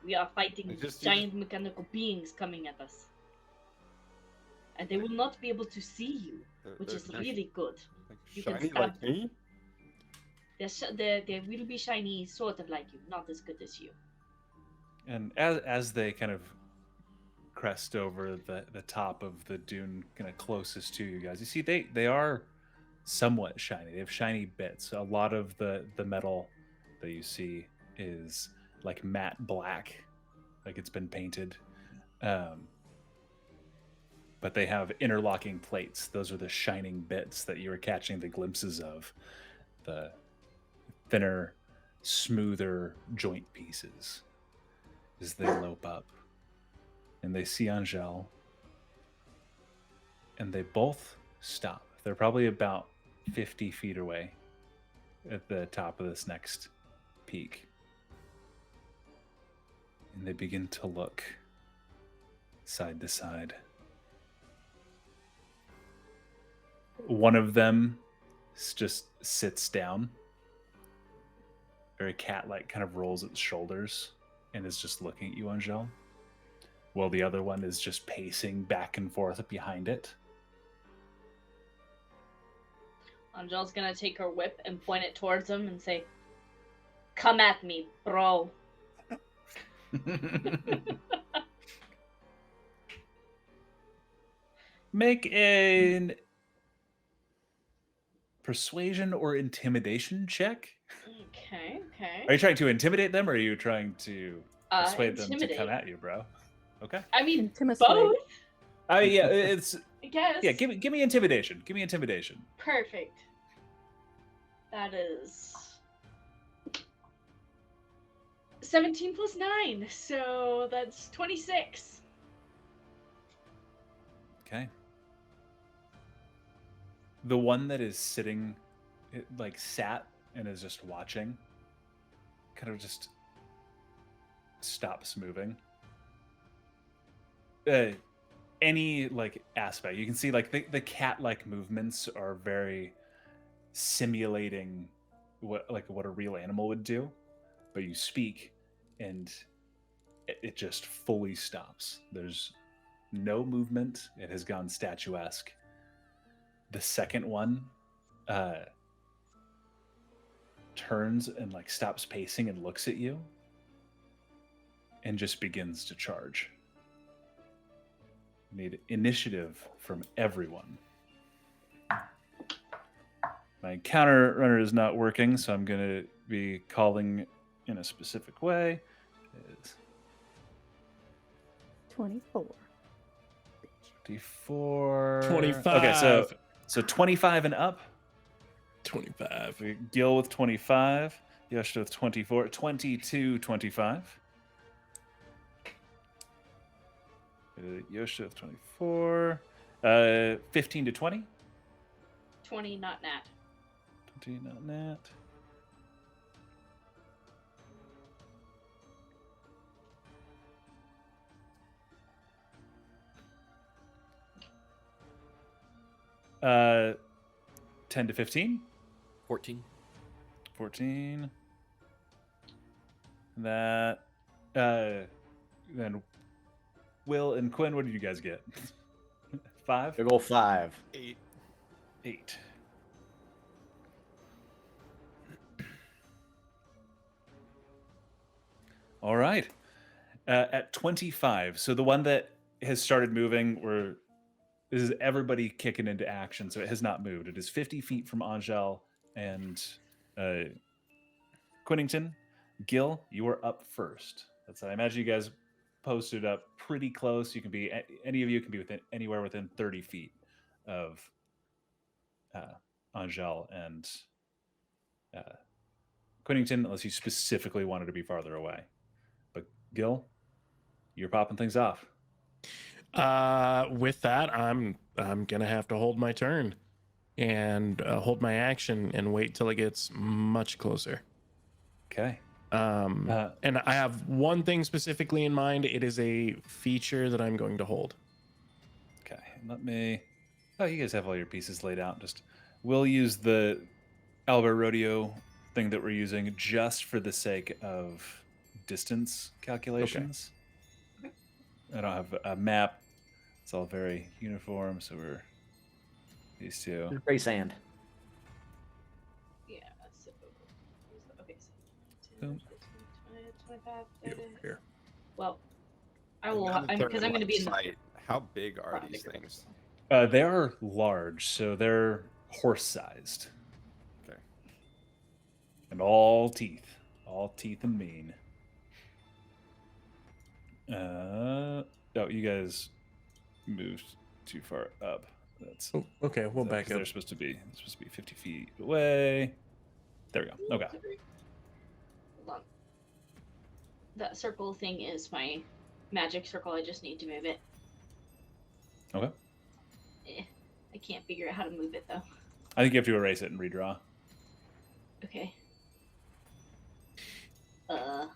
Speaker 3: We are fighting
Speaker 4: I just-
Speaker 3: giant mechanical beings coming at us. And they will not be able to see you, which is really good.
Speaker 4: like
Speaker 3: you can
Speaker 4: shiny
Speaker 3: stab
Speaker 4: like me.
Speaker 3: They will be shiny, sort of like you, not as good as you.
Speaker 1: And as they kind of crest over the top of the dune, kind of closest to you guys, you see they are somewhat shiny. They have shiny bits. A lot of the metal that you see is like matte black, like it's been painted. But they have interlocking plates. Those are the shining bits that you are catching the glimpses of. The thinner, smoother joint pieces as they lope up. And they see Angel. And they both stop. They're probably about 50 feet away at the top of this next peak. And they begin to look side to side. One of them just sits down, very cat-like, kind of rolls its shoulders, and is just looking at you, Angel. While the other one is just pacing back and forth behind it.
Speaker 3: Angel's gonna take her whip and point it towards him and say, "Come at me, bro."
Speaker 1: Make an persuasion or intimidation check.
Speaker 3: Okay.
Speaker 1: Are you trying to intimidate them, or are you trying to persuade them to
Speaker 3: Intimidate.
Speaker 1: come at you, bro? Okay.
Speaker 3: I mean,
Speaker 6: Intimacy.
Speaker 3: both,
Speaker 1: Yeah, it's
Speaker 3: I guess.
Speaker 1: yeah. Give me intimidation. Give me intimidation.
Speaker 3: Perfect. That is 17 plus 9, so that's 26.
Speaker 1: Okay. The one that is sitting, like sat and is just watching, kind of just stops moving. Any like aspect you can see, like the cat-like movements are very simulating what a real animal would do, but you speak and it just fully stops. There's no movement. It has gone statuesque. The second one turns and like stops pacing and looks at you, and just begins to charge. Need initiative from everyone. My counter runner is not working, so I'm going to be calling in a specific way. It's
Speaker 6: 24.
Speaker 1: 24.
Speaker 5: 25.
Speaker 1: Okay, so 25 and up.
Speaker 5: 25.
Speaker 1: Gil with 25. Yoshida with 24. 22, 25. Yoshida with 24. 15 to 20.
Speaker 3: 20, not nat.
Speaker 1: 20, not nat. Uh, 10 to 15.
Speaker 7: 14.
Speaker 1: 14. That. Then Will and Quinn, what did you guys get? 5?
Speaker 2: Big ol' 5.
Speaker 4: 8.
Speaker 1: 8. All right. At 25, so the one that has started moving, this is everybody kicking into action, so it has not moved. It is 50 feet from Angel and Quinnington. Gil, you are up first. I imagine you guys posted up pretty close. You can be, any of you can be anywhere within 30 feet of Angel and Quinnington, unless you specifically wanted to be farther away. But Gil, you're popping things off.
Speaker 5: With that, I'm gonna have to hold my turn and hold my action and wait till it gets much closer.
Speaker 1: Okay.
Speaker 5: And I have one thing specifically in mind. It is a feature that I'm going to hold.
Speaker 1: Okay. Let me. Oh, you guys have all your pieces laid out. We'll use the Albert Rodeo thing that we're using just for the sake of distance calculations.
Speaker 3: Okay.
Speaker 1: I don't have a map. It's all very uniform, so we're these two.
Speaker 2: Gray sand.
Speaker 3: Yeah. So, okay. So 10,
Speaker 1: Boom.
Speaker 3: 15, 20, 25,
Speaker 5: Here,
Speaker 3: 30.
Speaker 5: here.
Speaker 3: Well, I will,
Speaker 4: Now that they're
Speaker 3: because I'm going to be in the.
Speaker 4: sight, how big are
Speaker 3: Wow,
Speaker 4: these
Speaker 3: bigger.
Speaker 4: things?
Speaker 1: They are large, so they're horse-sized.
Speaker 4: Okay.
Speaker 1: And all teeth and mean. Oh, you guys moved too far up. That's
Speaker 5: Oh, okay, we'll back up.
Speaker 1: They're supposed to be 50 feet away. There we go. Okay.
Speaker 3: Hold on. That circle thing is my magic circle. I just need to move it.
Speaker 1: Okay.
Speaker 3: I can't figure out how to move it though.
Speaker 1: I think you have to erase it and redraw.
Speaker 3: Okay. Erase.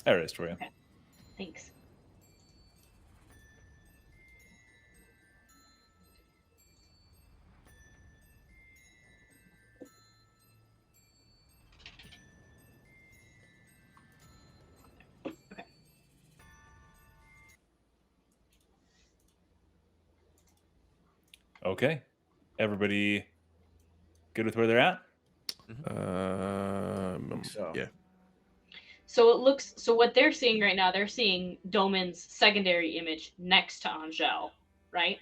Speaker 1: I erased for you.
Speaker 3: Okay. Thanks. Okay.
Speaker 1: Okay. Everybody good with where they're at?
Speaker 2: So.
Speaker 5: Yeah.
Speaker 3: So it looks. So what they're seeing right now, they're seeing Doman's secondary image next to Angel, right?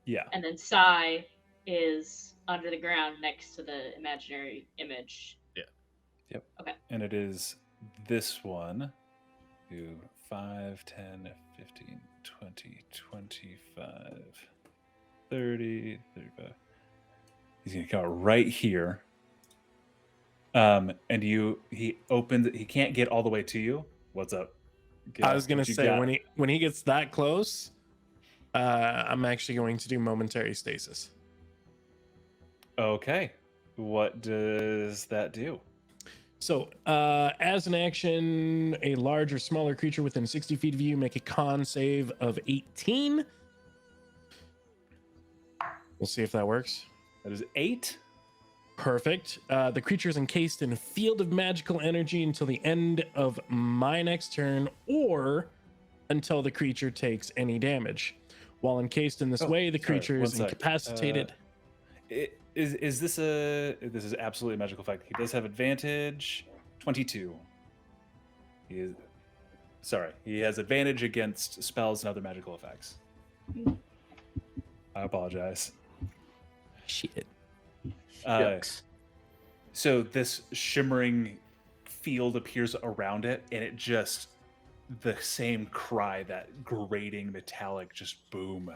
Speaker 1: Yeah.
Speaker 3: And then Sai is under the ground next to the imaginary image.
Speaker 1: Yep.
Speaker 3: Okay.
Speaker 1: And it is this one. 5, 10, 15, 20, 25, 30, 35. He's going to come right here. And he opens it. He can't get all the way to you. What's up?
Speaker 5: I was gonna
Speaker 1: What you
Speaker 5: say
Speaker 1: got?
Speaker 5: when he gets that close, I'm actually going to do momentary stasis.
Speaker 1: Okay. What does that do?
Speaker 5: So, as an action, a large or smaller creature within 60 feet of you make a con save of 18. We'll see if that works.
Speaker 1: That is 8.
Speaker 5: Perfect. The creature is encased in a field of magical energy until the end of my next turn, or until the creature takes any damage. While encased in this way, the
Speaker 1: sorry,
Speaker 5: creature
Speaker 1: one
Speaker 5: is
Speaker 1: sec.
Speaker 5: incapacitated.
Speaker 1: This is absolutely a magical effect. He does have advantage. 22. He has advantage against spells and other magical effects. I apologize.
Speaker 5: Shit.
Speaker 2: Shucks.
Speaker 1: So this shimmering field appears around it, and it just, the same cry, that grating metallic just boom,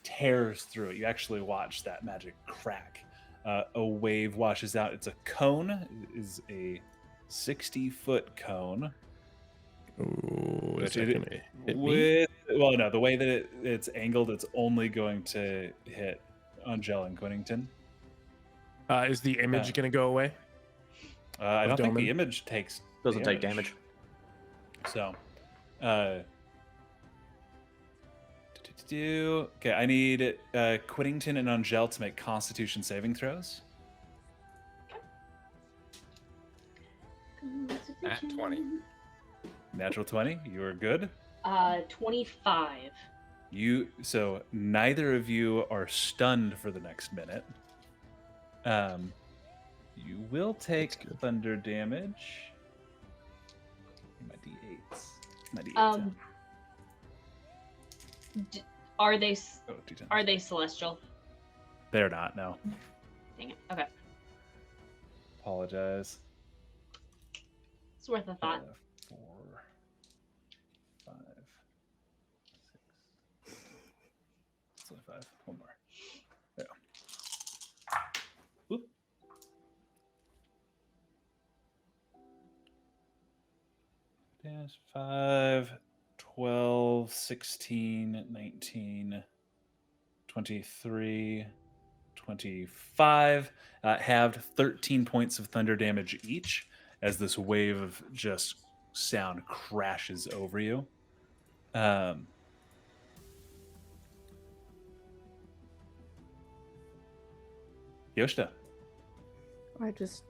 Speaker 1: tears through it. You actually watch that magic crack. A wave washes out. It's a cone. It is a 60-foot cone.
Speaker 5: Ooh, is
Speaker 1: Which
Speaker 5: that
Speaker 1: it-
Speaker 5: gonna hit me?
Speaker 1: Well, no, the way that it's angled, it's only going to hit Angel and Quinnington.
Speaker 5: Is the image gonna go away?
Speaker 1: I
Speaker 5: Of
Speaker 1: don't think the
Speaker 5: Doman?
Speaker 1: image takes
Speaker 2: Doesn't take damage.
Speaker 1: So, okay, I need Quinnington and Angel to make Constitution saving throws.
Speaker 4: At 20.
Speaker 1: Natural 20, you are good.
Speaker 3: 25.
Speaker 1: So neither of you are stunned for the next minute. You will take
Speaker 5: good.
Speaker 1: thunder damage. My d8s. My d8s.
Speaker 3: Are they
Speaker 1: Oh, D10.
Speaker 3: are they celestial?
Speaker 1: They're not. No.
Speaker 3: Dang it. Okay,
Speaker 1: Apologize.
Speaker 3: it's worth a thought.
Speaker 1: 4, 5, 6. It's only 5. One more. There. Whoop. Dash 5, 12, 16, 19, 23, 25. Halved 13 points of thunder damage each as this wave of just sound crashes over you. Yoshida.
Speaker 6: I just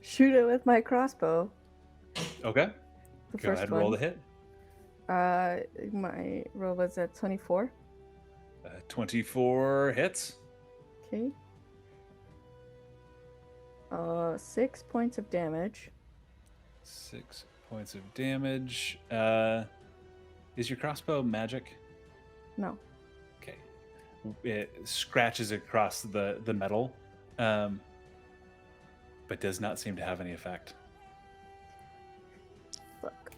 Speaker 6: shoot it with my crossbow.
Speaker 1: Okay.
Speaker 6: The
Speaker 1: Go
Speaker 6: first
Speaker 1: ahead and
Speaker 6: one.
Speaker 1: roll the hit.
Speaker 6: My roll was at 24.
Speaker 1: 24 hits.
Speaker 6: Okay. 6 points of damage.
Speaker 1: 6 points of damage. Is your crossbow magic?
Speaker 6: No.
Speaker 1: Okay. It scratches across the metal, but does not seem to have any effect.
Speaker 6: Fuck.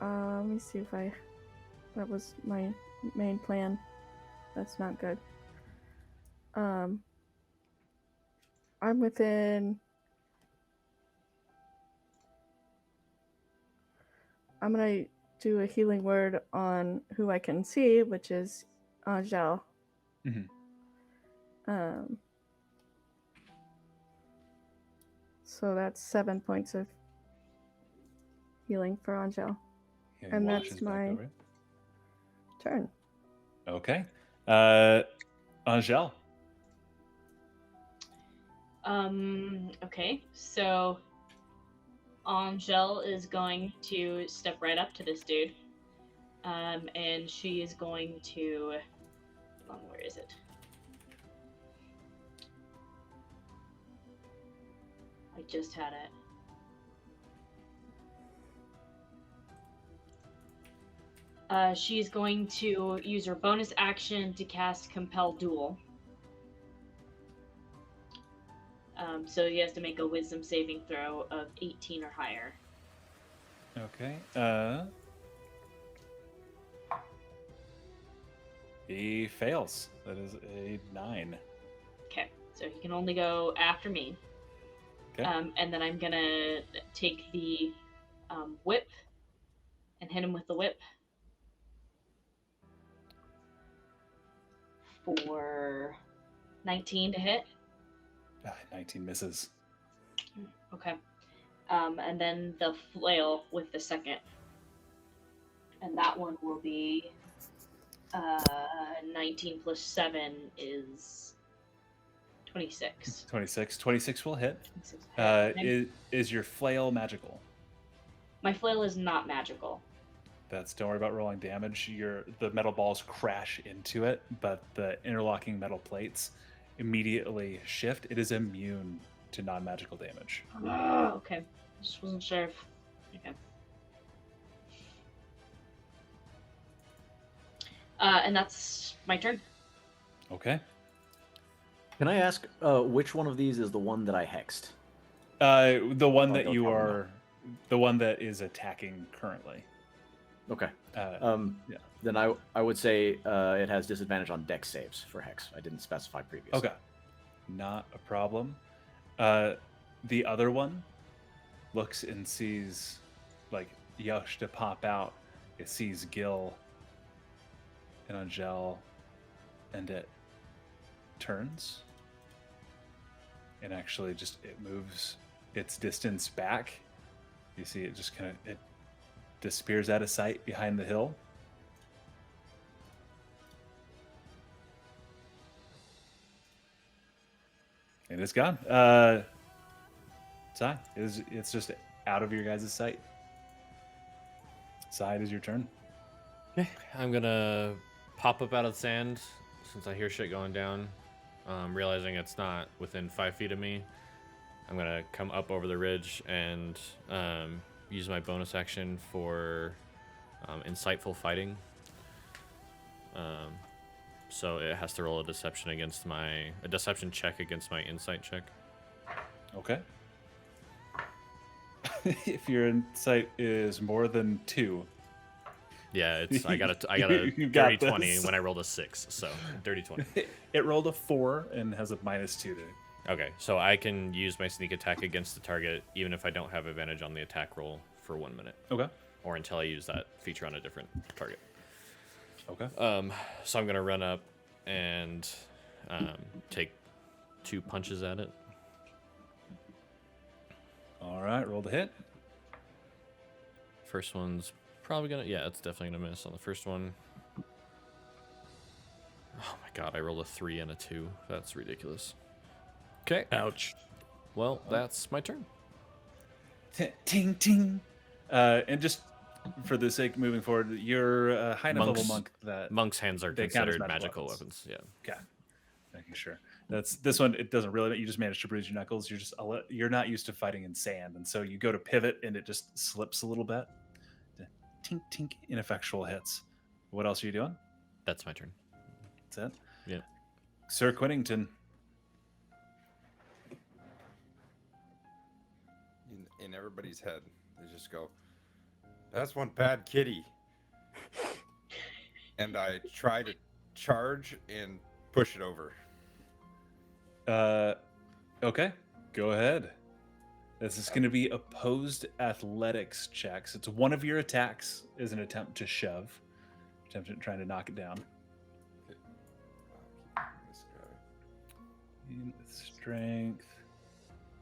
Speaker 6: Let me see if I. That was my main plan. That's not good. I'm within. I'm gonna do a healing word on who I can see, which is Angel.
Speaker 1: Mhm.
Speaker 6: So that's 7 points of healing for Angel.
Speaker 1: He
Speaker 6: And that's
Speaker 1: washes back
Speaker 6: my-
Speaker 1: over it.
Speaker 6: Turn.
Speaker 1: Okay. Angel.
Speaker 3: Okay, so Angel is going to step right up to this dude. And she is going to. Hold on, where is it? I just had it. She's going to use her bonus action to cast Compel Duel. So he has to make a Wisdom saving throw of 18 or higher.
Speaker 1: Okay. He fails. That is a 9.
Speaker 3: Okay, so he can only go after me.
Speaker 1: Okay.
Speaker 3: And then I'm gonna take the whip and hit him with the whip for 19 to hit.
Speaker 1: 19 misses.
Speaker 3: Okay. And then the flail with the second. And that one will be 19 plus 7 is 26.
Speaker 1: 26. 26 will hit.
Speaker 3: 26.
Speaker 1: Is your flail magical?
Speaker 3: My flail is not magical.
Speaker 1: Don't worry about rolling damage. The metal balls crash into it, but the interlocking metal plates immediately shift. It is immune to non-magical damage.
Speaker 3: Okay. Just wasn't sure if. Okay. And that's my turn.
Speaker 1: Okay.
Speaker 2: Can I ask which one of these is the one that I hexed?
Speaker 1: The one
Speaker 2: Oh,
Speaker 1: that
Speaker 2: don't
Speaker 1: you
Speaker 2: tell me
Speaker 1: are, the one that is attacking currently.
Speaker 2: Okay.
Speaker 1: Yeah.
Speaker 2: Then I would say it has disadvantage on dex saves for hex. I didn't specify previously.
Speaker 1: Okay. Not a problem. The other one looks and sees like Yush to pop out. It sees Gil and Angel, and it turns and actually just it moves its distance back. You see it just kind of it disappears out of sight behind the hill. And it's gone. It's just out of your guys' sight. Side is your turn.
Speaker 7: Okay, I'm gonna pop up out of the sand since I hear shit going down. Realizing it's not within 5 feet of me, I'm gonna come up over the ridge and use my bonus action for insightful fighting. So it has to roll a deception check against my insight check.
Speaker 1: Okay. If your insight is more than 2,
Speaker 7: Yeah, I got a
Speaker 1: You got
Speaker 7: dirty 20
Speaker 1: this.
Speaker 7: when I rolled a 6, so dirty 20.
Speaker 1: it rolled a 4 and has a -2 to it.
Speaker 7: Okay, so I can use my sneak attack against the target even if I don't have advantage on the attack roll for 1 minute,
Speaker 1: Okay.
Speaker 7: or until I use that feature on a different target.
Speaker 1: Okay.
Speaker 7: So I'm gonna run up and take 2 punches at it.
Speaker 1: All right. Roll the hit.
Speaker 7: First one's probably gonna, yeah, it's definitely gonna miss on the first one. Oh my god, I rolled a 3 and a 2. That's ridiculous. Okay.
Speaker 5: Ouch.
Speaker 7: Well, that's my turn.
Speaker 1: Ting ting. And just for the sake of moving forward, you're a high enough level
Speaker 7: Monks-
Speaker 1: monk that
Speaker 7: Monk's hands are
Speaker 1: They count as
Speaker 7: considered
Speaker 1: magical
Speaker 7: magical weapons. Yeah.
Speaker 1: Okay. Making sure. That's this one. It doesn't really. You just managed to bruise your knuckles. You're not used to fighting in sand, and so you go to pivot, and it just slips a little bit. Tink tink. Ineffectual hits. What else are you doing?
Speaker 7: That's my turn.
Speaker 1: That's it.
Speaker 7: Yeah.
Speaker 1: Sir Quinnington.
Speaker 4: In everybody's head, they just go, "That's one bad kitty." And I try to charge and push it over.
Speaker 1: Okay. Go ahead. This is going to be opposed athletics checks. It's one of your attacks is an attempt to shove. Attempt at trying to knock it down.
Speaker 4: This guy.
Speaker 1: Strength.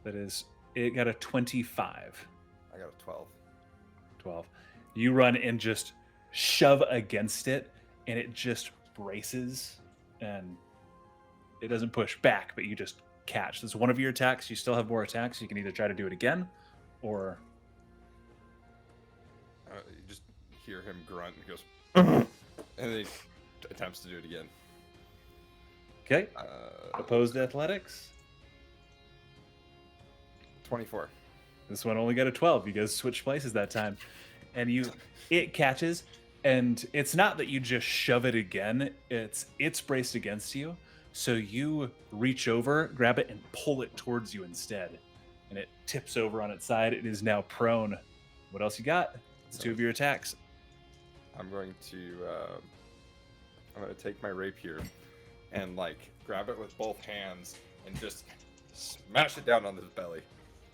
Speaker 1: That is, it got a 25.
Speaker 4: I got a 12.
Speaker 1: 12. You run and just shove against it, and it just braces, and it doesn't push back, but you just catch. This is one of your attacks. You still have more attacks. You can either try to do it again, or
Speaker 4: You just hear him grunt and goes, and then he attempts to do it again.
Speaker 1: okay. Opposed athletics.
Speaker 4: 24.
Speaker 1: This one only got a 12. You guys switched places that time, and it catches, and it's not that you just shove it again. It's braced against you. So you reach over, grab it, and pull it towards you instead. And it tips over on its side. It is now prone. What else you got? It's 2 of your attacks.
Speaker 4: I'm going to take my rapier and grab it with both hands and just smash it down on his belly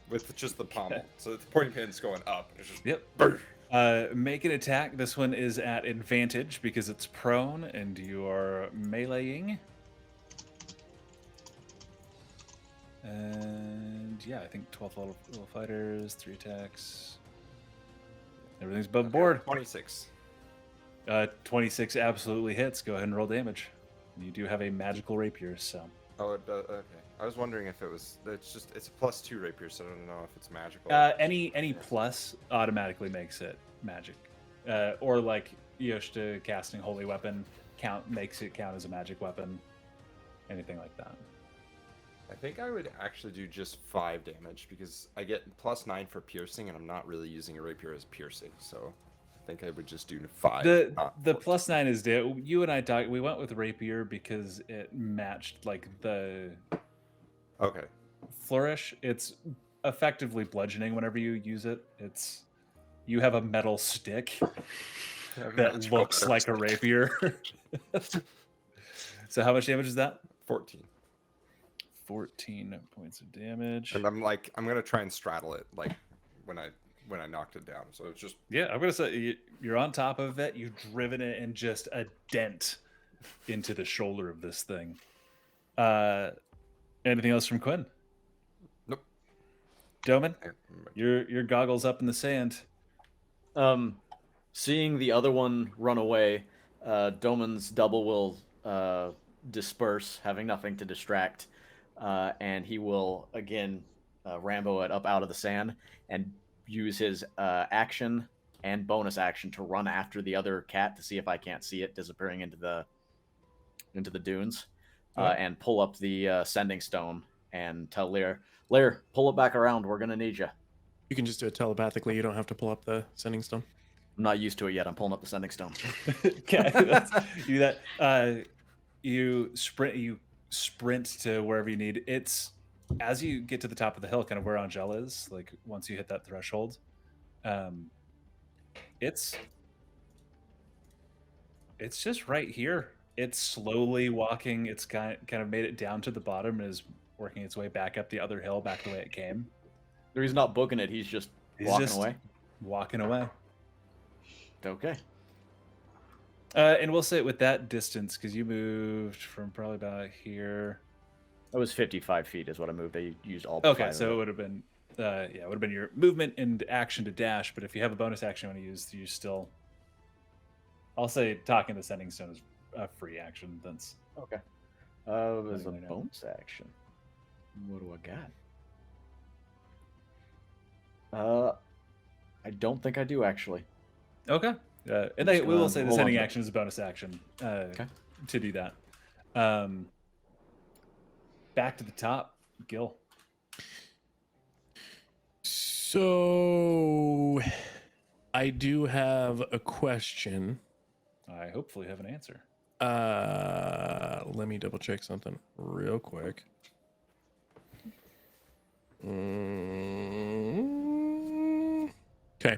Speaker 4: with just the pommel. So the pointy pin's going up. It's just
Speaker 1: Yep. Make an attack. This one is at advantage because it's prone and you are meleeing. And yeah, I think 12 level fighters, 3 attacks. Everything's above board.
Speaker 4: 26.
Speaker 1: 26 absolutely hits. Go ahead and roll damage. You do have a magical rapier, so.
Speaker 4: Oh, it does. Okay. I was wondering if it was. It's a +2 rapier, so I don't know if it's magical.
Speaker 1: Any plus automatically makes it magic, or like Yoshida casting holy weapon makes it count as a magic weapon. Anything like that.
Speaker 4: I think I would actually do just 5 damage because I get +9 for piercing, and I'm not really using a rapier as piercing, so I think I would just do 5.
Speaker 1: The
Speaker 4: not
Speaker 1: the
Speaker 4: 14.
Speaker 1: +9 is you and I talked. We went with rapier because it matched like the
Speaker 4: Okay.
Speaker 1: flourish. It's effectively bludgeoning whenever you use it. You have a metal stick that
Speaker 4: Magical
Speaker 1: looks
Speaker 4: metal
Speaker 1: like a
Speaker 4: stick.
Speaker 1: rapier. So how much damage is that?
Speaker 4: 14.
Speaker 1: 14 points of damage.
Speaker 4: And I'm gonna try and straddle it like when I knocked it down. So it's just
Speaker 1: Yeah, I'm gonna say you're on top of it. You've driven it in just a dent into the shoulder of this thing. Anything else from Quinn?
Speaker 4: Nope.
Speaker 1: Doman, your goggles up in the sand.
Speaker 2: Seeing the other one run away, Doman's double will disperse, having nothing to distract, and he will again Rambo it up out of the sand and use his action and bonus action to run after the other cat to see if I can't see it disappearing into the dunes, and pull up the sending stone and tell Lear, pull it back around. We're gonna need you.
Speaker 5: You can just do it telepathically. You don't have to pull up the sending stone.
Speaker 2: I'm not used to it yet. I'm pulling up the sending stone.
Speaker 1: Okay, you do that. You sprint to wherever you need. It's as you get to the top of the hill, kind of where Angel is. Like once you hit that threshold, it's just right here. It's slowly walking. It's kind of made it down to the bottom and is working its way back up the other hill, back the way it came.
Speaker 2: He's not booking it. He's just walking away. Okay.
Speaker 1: And we'll say with that distance, because you moved from probably about here.
Speaker 2: That was 55 feet is what I moved. I used all.
Speaker 1: Okay,
Speaker 2: 5
Speaker 1: so
Speaker 2: of
Speaker 1: it would have been, it would have been your movement and action to dash. But if you have a bonus action you want to use, you still. I'll say talking to Sending Stone is a free action. That's
Speaker 2: Okay. As a
Speaker 1: I know.
Speaker 2: bonus action, what do I got? I don't think I do actually.
Speaker 1: okay. And
Speaker 2: just
Speaker 1: we will
Speaker 2: gonna
Speaker 1: say the
Speaker 2: hold on
Speaker 1: sending
Speaker 2: to it.
Speaker 1: action is a bonus action
Speaker 2: Okay.
Speaker 1: to do that. Back to the top, Gil.
Speaker 5: So, I do have a question.
Speaker 1: I hopefully have an answer.
Speaker 5: Let me double check something real quick. Okay.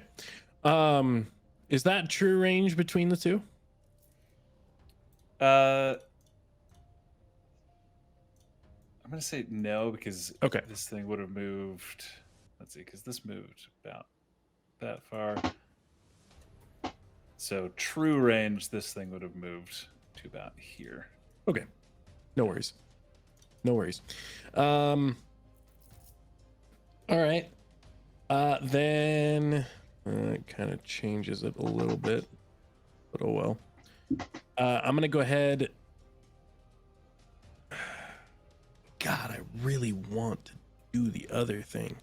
Speaker 5: Is that true range between the two?
Speaker 1: I'm gonna say no because
Speaker 5: Okay.
Speaker 1: this thing would have moved. Let's see, because this moved about that far. So true range, this thing would have moved to about here.
Speaker 5: Okay. No worries. No worries. All right. Then it kind of changes it a little bit, but oh well. I'm gonna go ahead. God, I really want to do the other thing.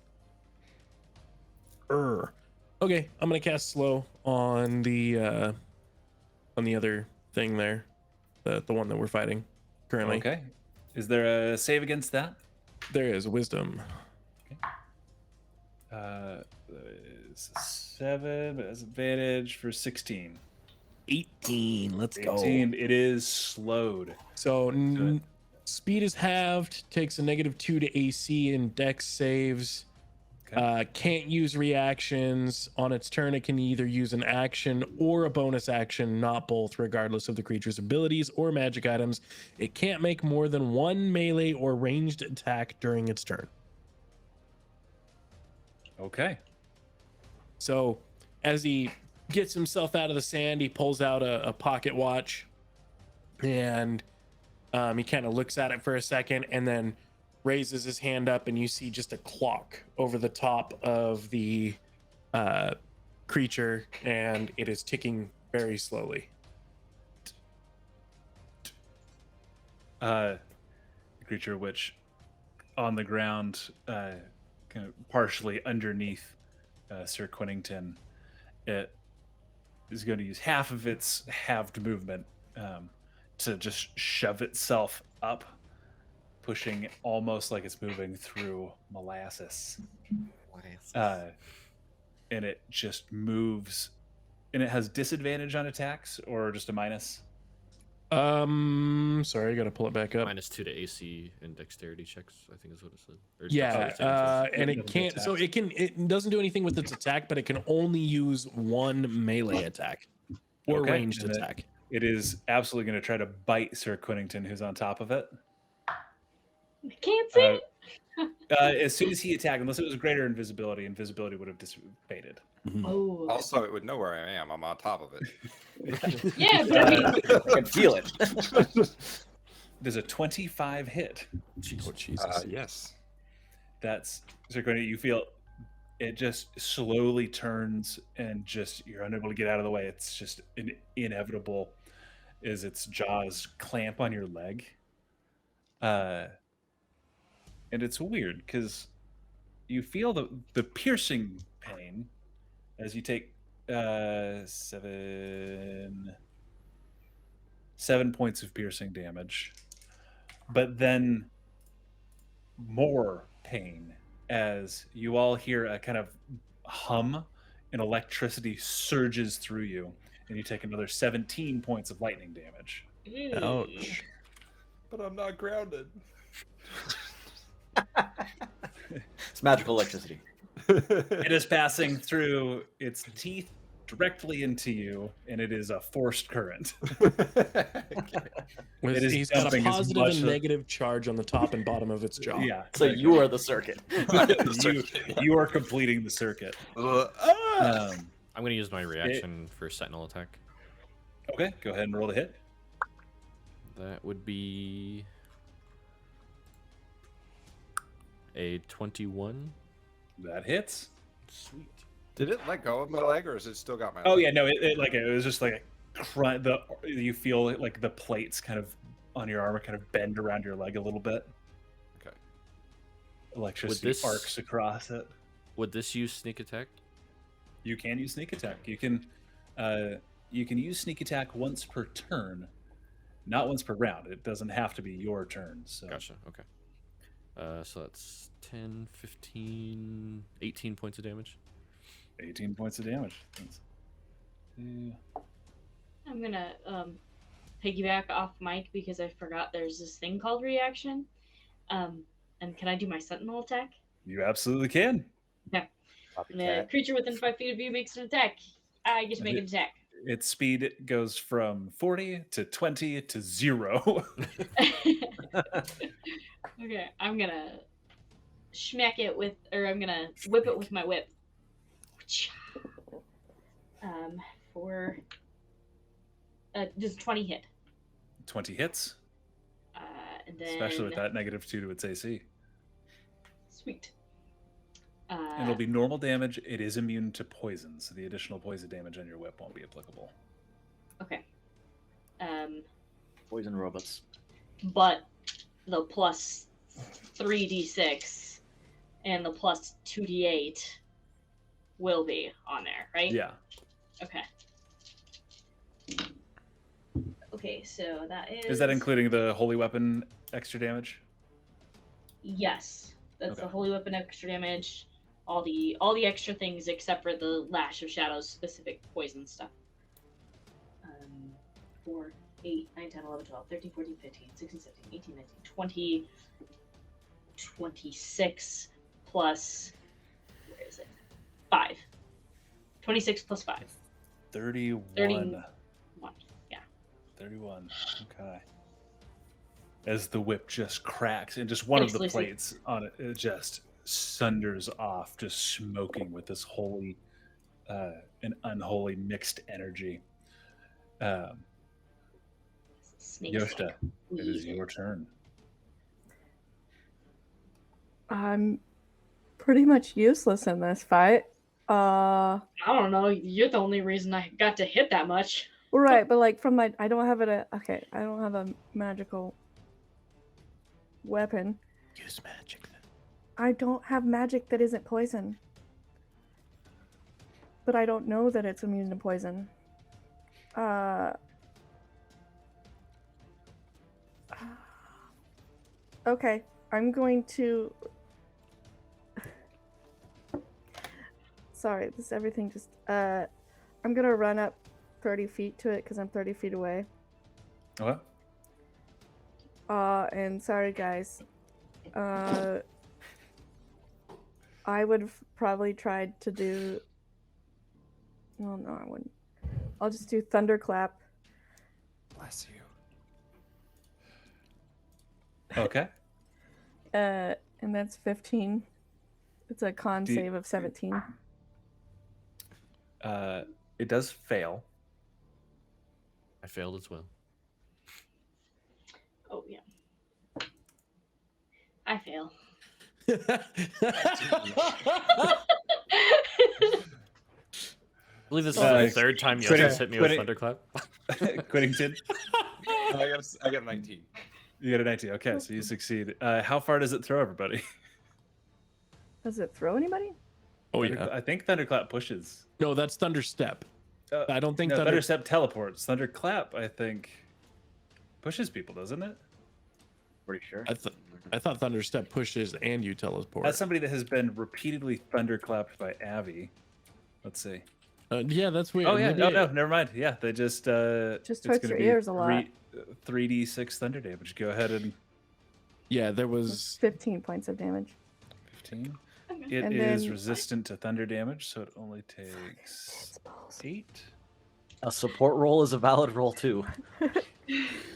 Speaker 5: Okay, I'm gonna cast slow on the other thing there, the one that we're fighting currently.
Speaker 1: Okay. Is there a save against that?
Speaker 5: There is wisdom.
Speaker 1: It's 7, but has advantage for 16.
Speaker 5: 18. Let's
Speaker 1: 18.
Speaker 5: go.
Speaker 1: It is slowed.
Speaker 5: So speed is halved, takes a -2 to AC and Dex saves.
Speaker 1: Okay.
Speaker 5: Can't use reactions. On its turn, it can either use an action or a bonus action, not both, regardless of the creature's abilities or magic items. It can't make more than one melee or ranged attack during its turn.
Speaker 1: Okay.
Speaker 5: So as he gets himself out of the sand, he pulls out a pocket watch and he kind of looks at it for a second and then raises his hand up, and you see just a clock over the top of the creature, and it is ticking very slowly.
Speaker 1: The creature, which on the ground, kind of partially underneath Sir Quinnington, it is going to use half of its halved movement to just shove itself up, pushing almost like it's moving through molasses. And it just moves, and it has disadvantage on attacks or just a minus.
Speaker 5: Sorry, I gotta pull it back up.
Speaker 7: -2 to AC and dexterity checks, I think is what it said. Or
Speaker 5: Yeah,
Speaker 7: dexterity saving throws.
Speaker 5: and it can't. So it doesn't do anything with its attack, but it can only use one melee attack or
Speaker 1: Okay,
Speaker 5: ranged
Speaker 1: and
Speaker 5: attack.
Speaker 1: It is absolutely going to try to bite Sir Quinnington, who's on top of it.
Speaker 3: I can't see it.
Speaker 1: As soon as he attacked, unless it was greater invisibility, invisibility would have dissipated.
Speaker 3: Oh.
Speaker 4: Also, it would know where I am. I'm on top of it.
Speaker 3: Yeah, but I mean,
Speaker 2: I can feel it.
Speaker 1: There's a 25 hit.
Speaker 5: Oh Jesus!
Speaker 4: Yes.
Speaker 1: That's Sir Quinnington. You feel it just slowly turns, and just you're unable to get out of the way. It's just inevitable. Is its jaws clamp on your leg? And it's weird because you feel the piercing pain as you take 7 points of piercing damage, but then more pain as you all hear a kind of hum and electricity surges through you, and you take another 17 points of lightning damage.
Speaker 5: Ouch!
Speaker 4: But I'm not grounded.
Speaker 2: It's magical electricity.
Speaker 1: It is passing through its teeth directly into you, and it is a forced current. It is
Speaker 5: He's got a
Speaker 1: dumping as
Speaker 5: positive
Speaker 1: much
Speaker 5: and
Speaker 1: of-
Speaker 5: negative charge on the top and bottom of its jaw.
Speaker 1: Yeah.
Speaker 2: So you are the circuit.
Speaker 1: you are completing the circuit. Um,
Speaker 7: I'm going to use my reaction for Sentinel attack.
Speaker 1: okay, go ahead and roll the hit.
Speaker 7: That would be a 21.
Speaker 1: That hits.
Speaker 7: Sweet.
Speaker 4: Did it let go of my leg, or has it still got my
Speaker 1: Oh
Speaker 4: leg?
Speaker 1: yeah, no, it was just like a crunch. You feel it, like the plates kind of on your armor kind of bend around your leg a little bit.
Speaker 4: Okay.
Speaker 1: Electricity
Speaker 7: this-
Speaker 1: arcs across it.
Speaker 7: Would this use sneak attack?
Speaker 1: You can use sneak attack. You can use sneak attack once per turn, not once per round. It doesn't have to be your turn. So
Speaker 7: Gotcha. Okay. So that's 10, 15, 18 points of damage.
Speaker 1: 18 points of damage. That's two.
Speaker 3: I'm gonna piggyback off Mike because I forgot there's this thing called reaction. And can I do my sentinel attack?
Speaker 1: You absolutely can.
Speaker 3: When a creature within 5 feet of you makes an attack, I get to make an attack.
Speaker 1: Its speed goes from 40 to 20 to 0.
Speaker 3: Okay, I'm gonna smack it with, or I'm gonna whip it with my whip. For does 20 hit?
Speaker 1: 20 hits,
Speaker 3: And then
Speaker 1: especially with that -2 to its AC.
Speaker 3: Sweet.
Speaker 1: And it'll be normal damage. It is immune to poison, so the additional poison damage on your whip won't be applicable.
Speaker 3: Okay.
Speaker 2: Poison robots.
Speaker 3: But the plus 3d6 and the plus 2d8 will be on there, right?
Speaker 1: Yeah.
Speaker 3: Okay. Okay, so that is.
Speaker 1: Is that including the holy weapon extra damage?
Speaker 3: Yes, that's the
Speaker 1: Okay.
Speaker 3: holy weapon extra damage. All the extra things except for the Lash of Shadows specific poison stuff. 4, 8, 9, 10, 11, 12, 13, 14, 15, 16, 17, 18, 19, 20, 26 plus, where is it? 5. 26 plus 5.
Speaker 1: 31.
Speaker 3: 31. Yeah.
Speaker 1: 31. Okay. As the whip just cracks, and just one of the
Speaker 3: Seriously.
Speaker 1: plates on it, it just sunders off, just smoking with this holy and unholy mixed energy.
Speaker 3: Snake
Speaker 1: Yoshida, it is
Speaker 3: weed.
Speaker 1: your turn.
Speaker 6: I'm pretty much useless in this fight.
Speaker 3: I don't know. You're the only reason I got to hit that much.
Speaker 6: Right, but like from my, I don't have it. Okay, I don't have a magical weapon.
Speaker 5: Use magic then.
Speaker 6: I don't have magic that isn't poison. But I don't know that it's immune to poison. Okay, I'm going to. Sorry, this everything just. I'm gonna run up 30 feet to it because I'm 30 feet away.
Speaker 1: What?
Speaker 6: And sorry guys. I would have probably tried to do. Well, no, I wouldn't. I'll just do thunderclap.
Speaker 4: Bless you.
Speaker 1: Okay.
Speaker 6: And that's 15. It's a con
Speaker 1: Do you-
Speaker 6: save of 17.
Speaker 1: It does fail.
Speaker 7: I failed as well.
Speaker 3: Oh yeah. I fail.
Speaker 7: I believe this is
Speaker 1: Uh,
Speaker 7: the third time
Speaker 1: quitting-
Speaker 7: Yoshis hit me with
Speaker 1: quitting-
Speaker 7: thunderclap.
Speaker 1: Quittington,
Speaker 4: I got a 19.
Speaker 1: you get a 19. Okay, so you succeed. How far does it throw everybody?
Speaker 6: Does it throw anybody?
Speaker 5: Oh yeah.
Speaker 1: I think Thunderclap pushes.
Speaker 5: No, that's Thunder Step. I don't think
Speaker 1: no,
Speaker 5: Thunder.
Speaker 1: Thunderstep teleports. Thunderclap, I think, pushes people, doesn't it?
Speaker 2: Pretty sure.
Speaker 5: I thought Thunder Step pushes and you teleport.
Speaker 1: As somebody that has been repeatedly thunderclapped by Avi, let's see.
Speaker 5: Yeah, that's weird.
Speaker 1: Oh yeah,
Speaker 5: Maybe
Speaker 1: no, never mind. Yeah, they just
Speaker 6: Just
Speaker 1: it's
Speaker 6: hurts
Speaker 1: gonna
Speaker 6: your
Speaker 1: be
Speaker 6: ears a lot.
Speaker 1: 3d6 thunder damage. Go ahead and
Speaker 5: Yeah, there
Speaker 6: That's
Speaker 5: was.
Speaker 6: 15 points of damage.
Speaker 1: 15.
Speaker 3: Okay.
Speaker 1: It
Speaker 6: And
Speaker 1: is
Speaker 6: then-
Speaker 1: resistant to thunder damage, so it only takes 8.
Speaker 2: A support roll is a valid roll too.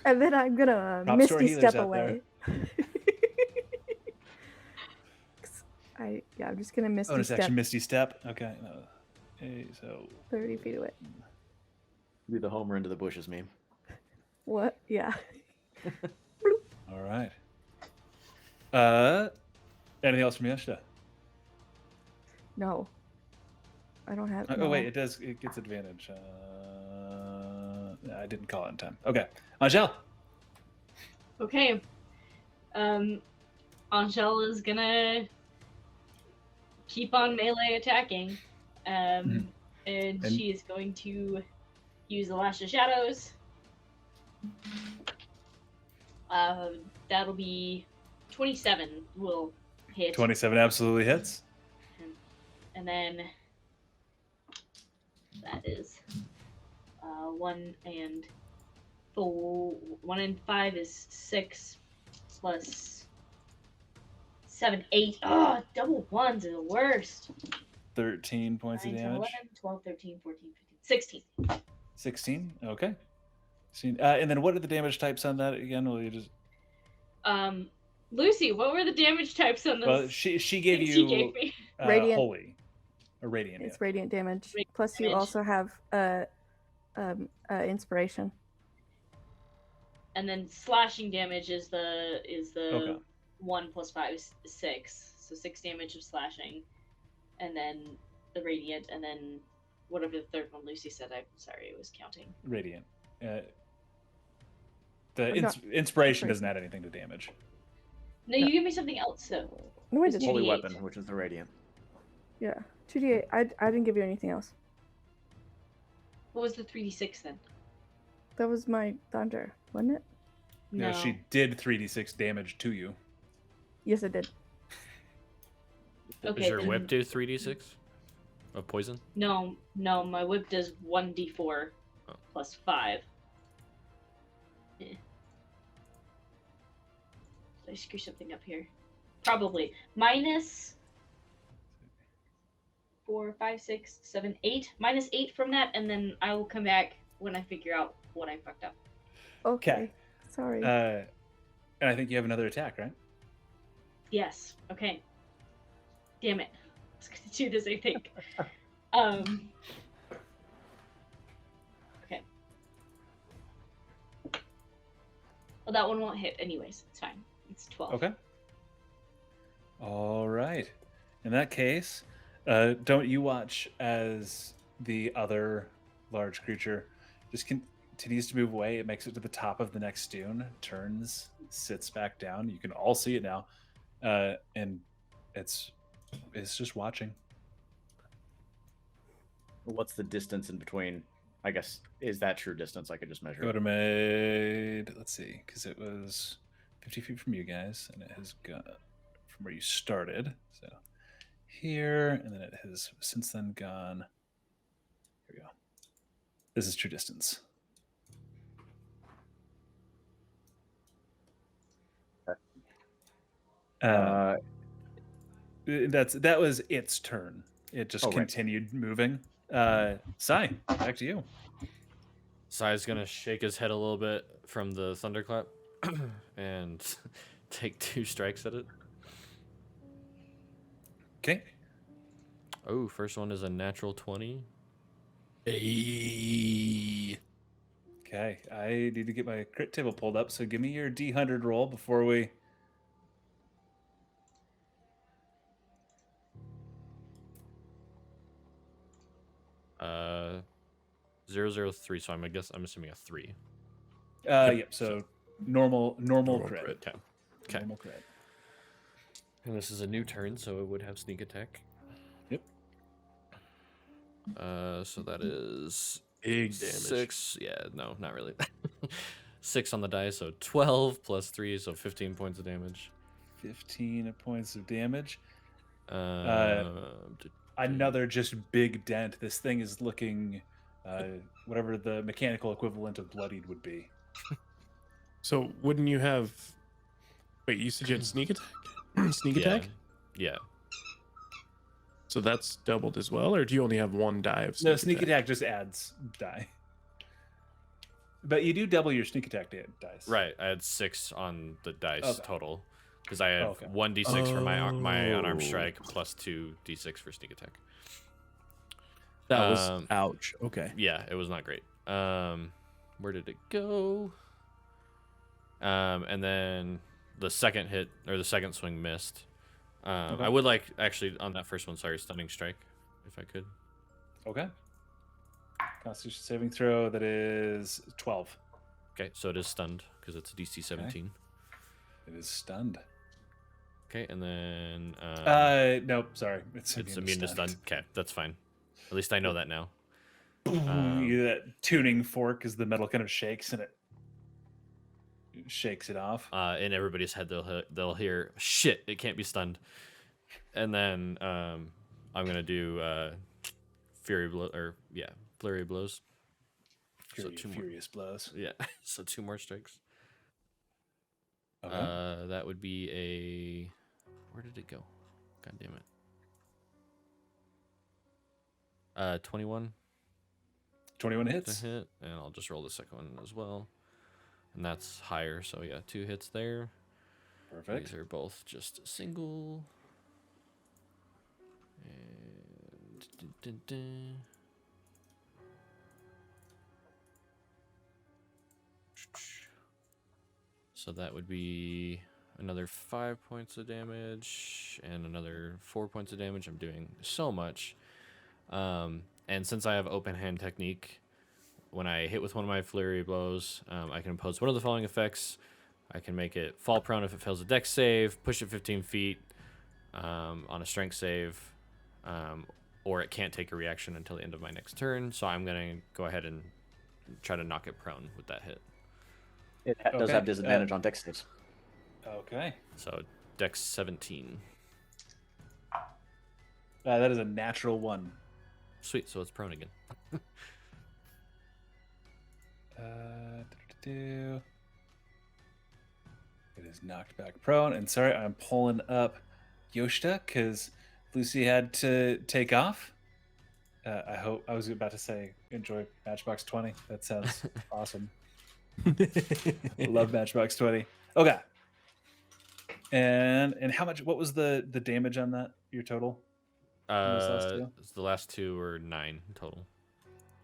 Speaker 6: And then I'm gonna
Speaker 1: Top store
Speaker 6: misty
Speaker 1: healers
Speaker 6: step
Speaker 1: out there.
Speaker 6: away. I'm just gonna misty
Speaker 1: Bonus
Speaker 6: step
Speaker 1: action, Misty Step. Okay, no. Okay, so
Speaker 6: 30 feet away.
Speaker 2: Do the homer into the bushes meme.
Speaker 6: What? Yeah.
Speaker 1: all right. Anything else from Yoshida?
Speaker 6: No. I don't have.
Speaker 1: Oh
Speaker 6: no.
Speaker 1: wait, it gets advantage. I didn't call it in time. Okay, Angel.
Speaker 3: Okay. Angel is gonna keep on melee attacking. And she is going to use the Lash of Shadows. That'll be 27 will hit.
Speaker 1: 27 absolutely hits.
Speaker 3: And then that is 1 and 4. 1 and 5 is 6 plus 7, 8. Oh, double ones are the worst.
Speaker 1: 13 points
Speaker 3: 9,
Speaker 1: of
Speaker 3: 10,
Speaker 1: damage.
Speaker 3: 11, 12, 13, 14, 15, 16.
Speaker 1: 16. Okay. And then what are the damage types on that again? Will you just?
Speaker 3: Lucy, what were the damage types on this?
Speaker 1: Well, she gave you
Speaker 3: She gave me.
Speaker 6: Radiant.
Speaker 1: holy, or radiant.
Speaker 6: It's
Speaker 1: Yeah.
Speaker 6: radiant damage.
Speaker 3: Radiant
Speaker 6: Plus, you
Speaker 3: damage.
Speaker 6: also have inspiration.
Speaker 3: And then slashing damage is the
Speaker 1: Okay.
Speaker 3: 1 plus 5 is 6. So 6 damage of slashing. And then the radiant, and then whatever the third one Lucy said. I'm sorry, it was counting.
Speaker 1: Radiant. The
Speaker 6: I'm not-
Speaker 1: inspiration doesn't add anything to damage.
Speaker 3: No, you give me something else though.
Speaker 6: No, I
Speaker 3: It's
Speaker 6: didn't.
Speaker 2: Holy
Speaker 3: 2d8.
Speaker 2: weapon, which is the radiant.
Speaker 6: Yeah. 2d8. I didn't give you anything else.
Speaker 3: What was the 3d6 then?
Speaker 6: That was my thunder, wasn't it?
Speaker 1: No, she did 3d6 damage to you.
Speaker 6: Yes, it did.
Speaker 3: Okay.
Speaker 7: Does your
Speaker 3: then-
Speaker 7: whip do 3d6 of poison?
Speaker 3: No, my whip does 1d4
Speaker 7: Oh.
Speaker 3: plus 5. Did I screw something up here? Probably. Minus 4, 5, 6, 7, 8. Minus 8 from that, and then I will come back when I figure out what I fucked up.
Speaker 6: Okay. Sorry.
Speaker 1: And I think you have another attack, right?
Speaker 3: Yes. Okay. Damn it. I was gonna do this, I think. Okay. Well, that one won't hit anyways. It's fine. It's 12.
Speaker 1: Okay. All right. In that case, don't you watch as the other large creature just continues to move away. It makes it to the top of the next dune, turns, sits back down. You can all see it now, and it's just watching.
Speaker 2: What's the distance in between? I guess, is that true distance? I could just measure
Speaker 1: It would
Speaker 2: it.
Speaker 1: have made, let's see, because it was 50 feet from you guys, and it has gone from where you started. So here, and then it has since then gone. Here we go. This is true distance. That was its turn. It just continued moving. Sai, back to you.
Speaker 7: Sai's gonna shake his head a little bit from the thunderclap and take 2 strikes at it.
Speaker 1: Okay.
Speaker 7: Oh, first one is a natural 20.
Speaker 5: Hey.
Speaker 1: Okay, I need to get my crit table pulled up, so give me your D100 roll before we...
Speaker 7: Uh, 003, so I'm assuming a 3.
Speaker 1: Yep, so normal crit.
Speaker 7: Okay. Okay.
Speaker 1: Normal crit.
Speaker 7: And this is a new turn, so it would have sneak attack.
Speaker 1: Yep.
Speaker 7: So that is
Speaker 5: Big damage.
Speaker 7: 6. Yeah, no, not really. 6 on the die, so 12 plus 3, so 15 points of damage.
Speaker 1: 15 points of damage.
Speaker 7: Uh,
Speaker 1: Another just big dent. This thing is looking whatever the mechanical equivalent of bloodied would be.
Speaker 5: So wouldn't you have? Wait, you said you had sneak attack? Sneak attack?
Speaker 7: Yeah.
Speaker 5: So that's doubled as well, or do you only have 1 die of sneak
Speaker 1: No, sneak attack just adds die. But you do double your sneak attack dice.
Speaker 7: Right. I had 6 on the dice total because I have
Speaker 1: Okay.
Speaker 7: 1d6 for my unarmed strike plus 2d6 for sneak attack.
Speaker 5: That was ouch. Okay.
Speaker 7: Yeah, it was not great. Where did it go? And then the second hit or the second swing missed. I would like actually on that first one, sorry, stunning strike, if I could.
Speaker 1: Okay. Constitution saving throw, that is 12.
Speaker 7: Okay, so it is stunned because it's a DC 17.
Speaker 1: It is stunned.
Speaker 7: Okay, and then
Speaker 1: nope, sorry. It's
Speaker 7: immune to stun. Okay, that's fine. At least I know that now.
Speaker 1: That tuning fork as the metal kind of shakes and it shakes it off.
Speaker 7: In everybody's head, they'll hear shit. It can't be stunned. And then I'm gonna do flurry of blows.
Speaker 1: Furious blows.
Speaker 7: Yeah, so 2 more strikes.
Speaker 1: Okay.
Speaker 7: That would be a. Where did it go? God damn it. 21.
Speaker 1: 21
Speaker 7: To
Speaker 1: hits.
Speaker 7: hit, and I'll just roll the second one as well. And that's higher, so yeah, 2 hits there.
Speaker 1: Perfect.
Speaker 7: These are both just single. And so that would be another 5 points of damage and another 4 points of damage. I'm doing so much. And since I have open hand technique, when I hit with one of my flurry blows, I can impose one of the following effects. I can make it fall prone if it fails a dex save, push it 15 feet on a strength save, or it can't take a reaction until the end of my next turn. So I'm going to go ahead and try to knock it prone with that hit.
Speaker 2: It does have disadvantage on dex saves.
Speaker 1: Okay.
Speaker 7: So dex 17.
Speaker 1: That is a natural 1.
Speaker 7: Sweet, so it's prone again.
Speaker 1: It is knocked back prone. And sorry, I'm pulling up Yoshida because Lucy had to take off. I was about to say enjoy Matchbox 20. That sounds awesome. Love Matchbox 20. Okay. And how much? What was the damage on that? Your total?
Speaker 7: The last 2 were 9 total.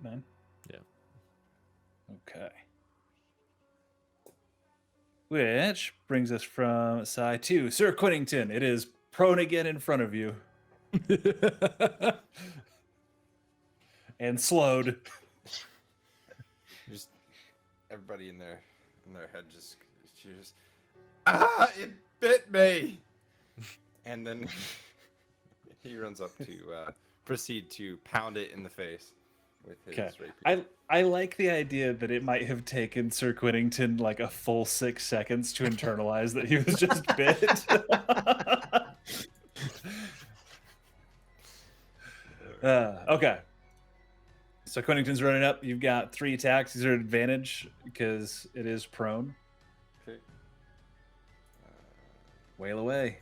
Speaker 1: 9.
Speaker 7: Yeah.
Speaker 1: Okay. Which brings us from side 2, Sir Quinnington. It is prone again in front of you. And slowed.
Speaker 4: Just everybody in their head just it bit me. And then he runs up to proceed to pound it in the face with his
Speaker 1: Okay.
Speaker 4: rapier.
Speaker 1: I like the idea that it might have taken Sir Quinnington like a full 6 seconds to internalize that he was just bit. Okay. So Quinnington's running up. You've got 3 attacks. These are advantage because it is prone.
Speaker 4: Okay.
Speaker 1: Wail away.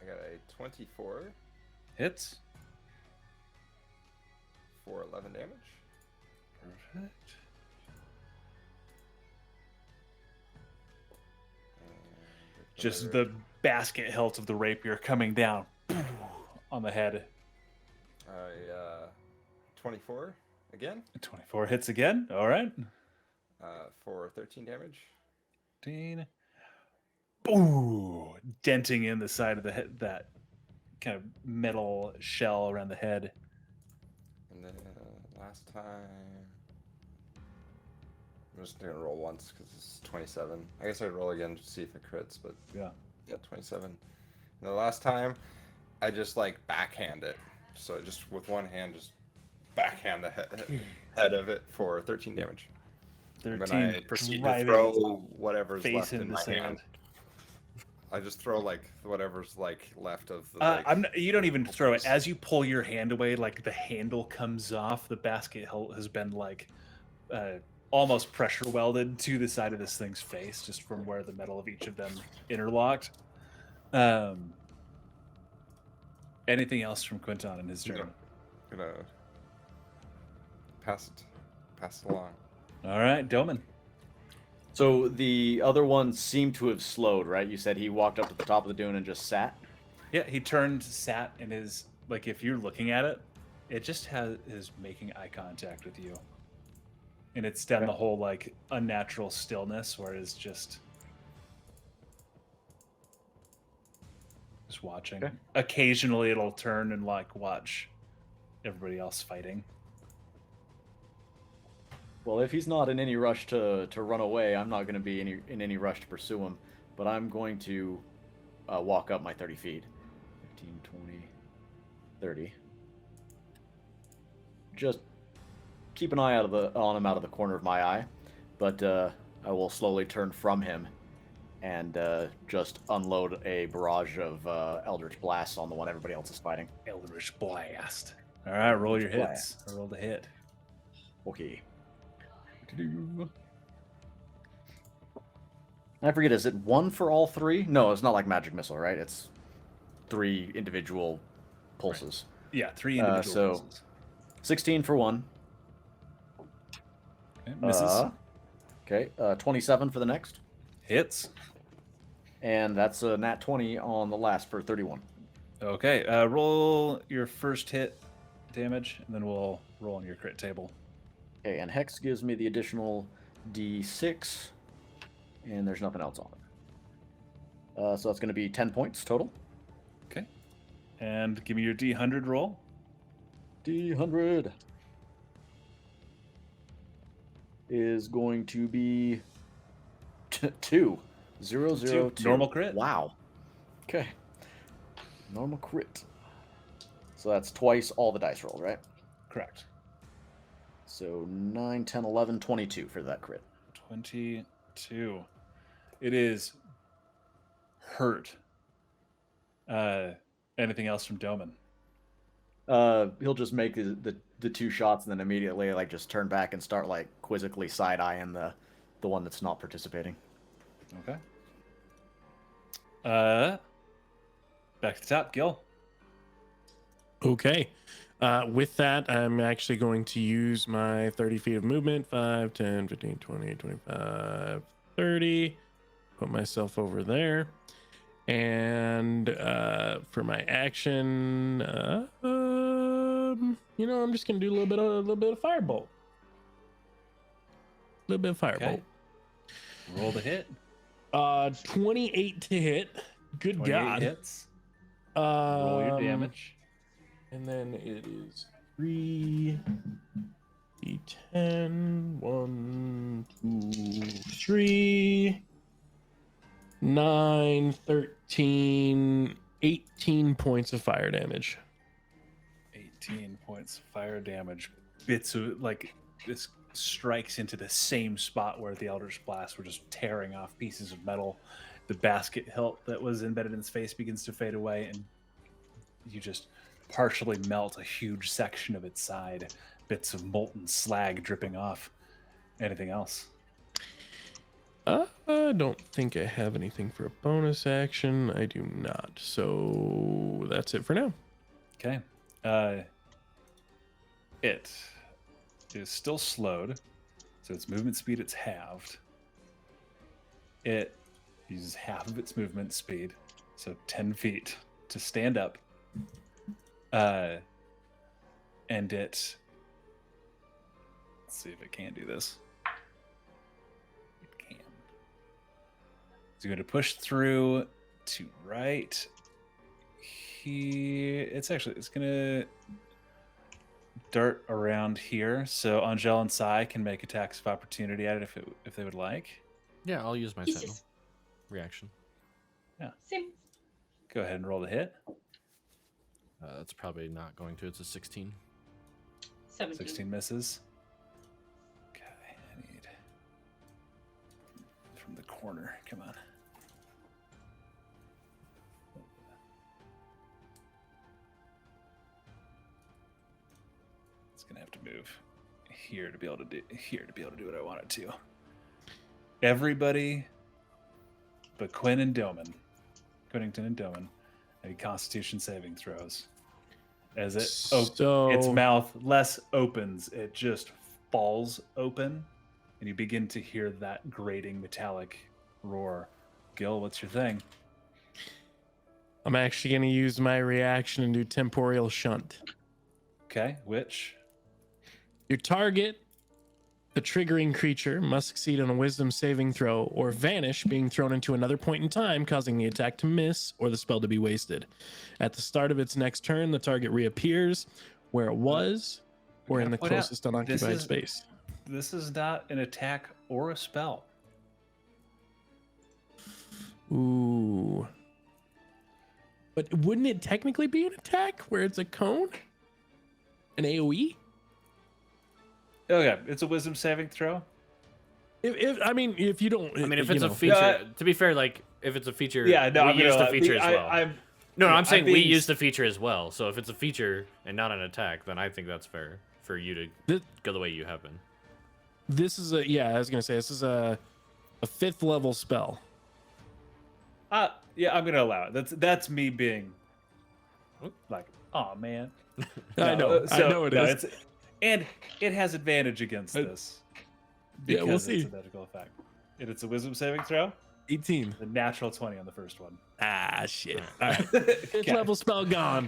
Speaker 4: I got a 24
Speaker 1: Hits.
Speaker 4: for 11 damage.
Speaker 1: Perfect.
Speaker 4: And
Speaker 1: Just
Speaker 4: another-
Speaker 1: the basket hilt of the rapier coming down on the head.
Speaker 4: 24 again
Speaker 1: 24 hits again. All right.
Speaker 4: for 13 damage.
Speaker 1: 15. Ooh, denting in the side of the head, that kind of metal shell around the head.
Speaker 4: And then last time, I'm just gonna roll once because it's 27. I guess I'd roll again to see if it crits, but
Speaker 1: Yeah.
Speaker 4: 27. And the last time, I just like backhand it. So just with one hand, just backhand the head of it for 13 damage. And then
Speaker 1: 13.
Speaker 4: I proceed to
Speaker 1: driving
Speaker 4: throw whatever's
Speaker 1: face
Speaker 4: left
Speaker 1: into
Speaker 4: in
Speaker 1: the
Speaker 4: my
Speaker 1: sand.
Speaker 4: hand. I just throw like whatever's like left of the.
Speaker 1: You don't even throw it. As you pull your hand away, like the handle comes off. The basket hilt has been like almost pressure welded to the side of this thing's face, just from where the metal of each of them interlocked. Anything else from Quinton in his turn?
Speaker 4: No. Gonna pass it along.
Speaker 1: All right, Doman.
Speaker 2: So the other one seemed to have slowed, right? You said he walked up to the top of the dune and just sat.
Speaker 1: Yeah, he turned, sat, and is like, if you're looking at it, it just is making eye contact with you, and it's done
Speaker 2: Okay.
Speaker 1: the whole like unnatural stillness where it's just watching.
Speaker 2: Okay.
Speaker 1: Occasionally, it'll turn and like watch everybody else fighting.
Speaker 2: Well, if he's not in any rush to run away, I'm not going to be in any rush to pursue him. But I'm going to walk up my 30 feet. 15, 20, 30. Just keep an eye on him out of the corner of my eye. But I will slowly turn from him and just unload a barrage of Eldritch Blasts on the one everybody else is fighting.
Speaker 1: Eldritch Blast. All right, roll your
Speaker 2: Eldritch
Speaker 1: hits. I rolled a hit.
Speaker 2: Okay. I forget, is it 1 for all 3? No, it's not like Magic Missile, right? It's 3 individual pulses.
Speaker 1: Yeah, 3 individual
Speaker 2: so-
Speaker 1: pulses.
Speaker 2: 16 for 1.
Speaker 1: Okay, misses.
Speaker 2: Okay, 27 for the next.
Speaker 1: Hits.
Speaker 2: And that's a nat 20 on the last for 31.
Speaker 1: Okay, roll your first hit damage, and then we'll roll on your crit table.
Speaker 2: Okay, and Hex gives me the additional D6, and there's nothing else on it. So that's going to be 10 points total.
Speaker 1: Okay. And give me your D100 roll.
Speaker 2: D100 is going to be 2. 0, 0, 2.
Speaker 1: Normal crit.
Speaker 2: Wow. Okay. Normal crit. So that's twice all the dice rolled, right?
Speaker 1: Correct.
Speaker 2: So 9, 10, 11, 22 for that crit.
Speaker 1: 22. It is hurt. Anything else from Doman?
Speaker 2: He'll just make the 2 shots and then immediately like just turn back and start like quizzically side-eyeing the one that's not participating.
Speaker 1: Okay. Back to the top, Gil.
Speaker 5: Okay. With that, I'm actually going to use my 30 feet of movement. 5, 10, 15, 20, 25, 30. Put myself over there. And for my action, I'm just going to do a little bit of firebolt. A little bit of firebolt.
Speaker 1: Okay. Roll the hit.
Speaker 5: 28 to hit. Good
Speaker 1: 28
Speaker 5: God.
Speaker 1: hits. Roll your
Speaker 5: Um,
Speaker 1: damage.
Speaker 5: And then it is 3 D10. 1, 2, 3. 9, 13, 18 points of fire damage.
Speaker 1: 18 points of fire damage. Bits of like this strikes into the same spot where the Eldritch Blast were just tearing off pieces of metal. The basket hilt that was embedded in his face begins to fade away, and you just partially melt a huge section of its side. Bits of molten slag dripping off. Anything else?
Speaker 5: I don't think I have anything for a bonus action. I do not. So that's it for now.
Speaker 1: Okay. It is still slowed, so its movement speed it's halved. It uses half of its movement speed, so 10 feet to stand up. And it, let's see if it can do this. It can. So you're going to push through to right here. It's going to dart around here, so Angel and Sai can make attacks of opportunity at it if they would like.
Speaker 7: Yeah, I'll use my
Speaker 3: Yes,
Speaker 7: sentinel
Speaker 3: yes.
Speaker 7: reaction.
Speaker 3: Same.
Speaker 1: Go ahead and roll the hit.
Speaker 7: That's probably not going to. It's a 16.
Speaker 3: 17.
Speaker 1: 16 misses. Okay, I need from the corner. Come on. It's gonna have to move here to be able to do what I want it to. Everybody but Quinn and Doman, Quinnington and Doman, need Constitution saving throws. As its mouth less opens, it just falls open, and you begin to hear that grating metallic roar. Gil, what's your thing?
Speaker 5: I'm actually going to use my reaction and do temporal shunt.
Speaker 1: Okay, which?
Speaker 5: Your target, the triggering creature, must succeed on a wisdom saving throw or vanish, being thrown into another point in time, causing the attack to miss or the spell to be wasted. At the start of its next turn, the target reappears where it was or in the
Speaker 1: Point out,
Speaker 5: closest unoccupied space.
Speaker 1: This is not an attack or a spell.
Speaker 5: Ooh. But wouldn't it technically be an attack where it's a cone? An AoE?
Speaker 1: Okay, it's a wisdom saving throw.
Speaker 5: If you don't,
Speaker 7: If it's a feature, to be fair, like if it's a feature, we use the feature as well. I'm saying we use the feature as well. So if it's a feature and not an attack, then I think that's fair for you to go the way you have been.
Speaker 5: This is I was gonna say this is a 5th level spell.
Speaker 1: Yeah, I'm gonna allow it. That's me being like, oh man.
Speaker 5: I know it is.
Speaker 1: And it has advantage against this. Because
Speaker 5: we'll see.
Speaker 1: It's a magical effect. And it's a wisdom saving throw.
Speaker 5: 18.
Speaker 1: The natural 20 on the first one.
Speaker 5: Ah, shit. All right. 5th level spell gone.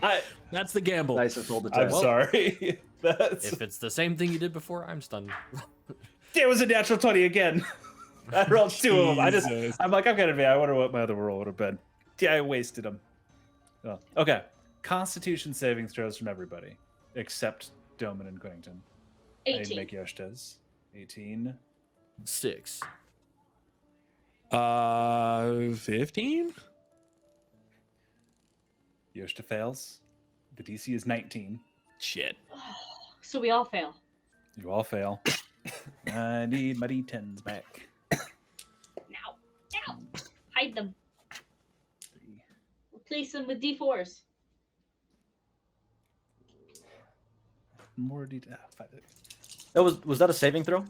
Speaker 5: That's the gamble.
Speaker 2: Nicest roll to
Speaker 1: I'm
Speaker 2: test.
Speaker 1: sorry.
Speaker 7: If it's the same thing you did before, I'm stunned.
Speaker 1: It was a natural 20 again. I rolled 2 of them.
Speaker 5: Jesus.
Speaker 1: I'm like, I'm gonna be. I wonder what my other roll would have been. Yeah, I wasted them. Oh, okay. Constitution saving throws from everybody except Doman and Quinnington. I need to
Speaker 3: 18.
Speaker 1: make Yoshta's. 18.
Speaker 7: 6.
Speaker 5: 15?
Speaker 1: Yoshta fails. The DC is 19.
Speaker 5: Shit.
Speaker 3: So we all fail.
Speaker 1: You all fail. I need my D10s back.
Speaker 3: Now. Hide them. Replace them with D4s.
Speaker 1: More D10.
Speaker 2: Was that a saving throw?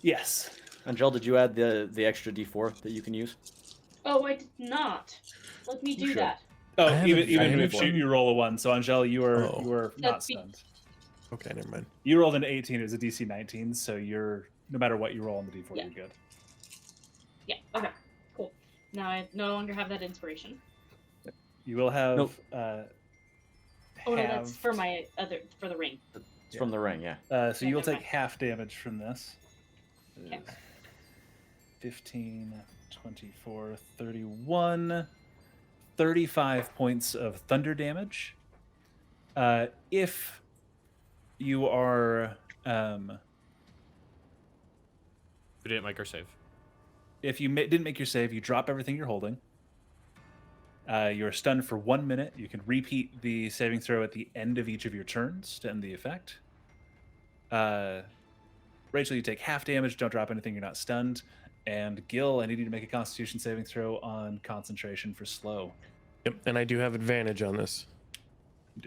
Speaker 1: Yes.
Speaker 2: Angel, did you add the extra D4 that you can use?
Speaker 3: Oh, I did not. Let me do
Speaker 2: Sure.
Speaker 3: that.
Speaker 1: Oh,
Speaker 5: I
Speaker 1: even
Speaker 5: haven't
Speaker 1: if you roll a 1. So Angela, you are not
Speaker 3: That's
Speaker 1: stunned.
Speaker 5: Okay, never mind.
Speaker 1: You rolled an 18. It was a DC 19. So you're no matter what you roll on the D4,
Speaker 3: Yeah.
Speaker 1: you're good.
Speaker 3: Yeah, okay. Cool. Now I no longer have that inspiration.
Speaker 1: You will have.
Speaker 2: Nope.
Speaker 3: Oh no, that's for for the ring.
Speaker 2: It's from the ring, yeah.
Speaker 1: So you will
Speaker 3: never
Speaker 1: take
Speaker 3: mind.
Speaker 1: half damage from this.
Speaker 3: Okay.
Speaker 1: 15, 24, 31, 35 points of thunder damage. If you are,
Speaker 7: We didn't make our save.
Speaker 1: if you didn't make your save, you drop everything you're holding. You're stunned for 1 minute. You can repeat the saving throw at the end of each of your turns to end the effect. Rachel, you take half damage. Don't drop anything. You're not stunned. And Gil, I need you to make a Constitution saving throw on concentration for slow.
Speaker 5: Yep, and I do have advantage on this.
Speaker 1: You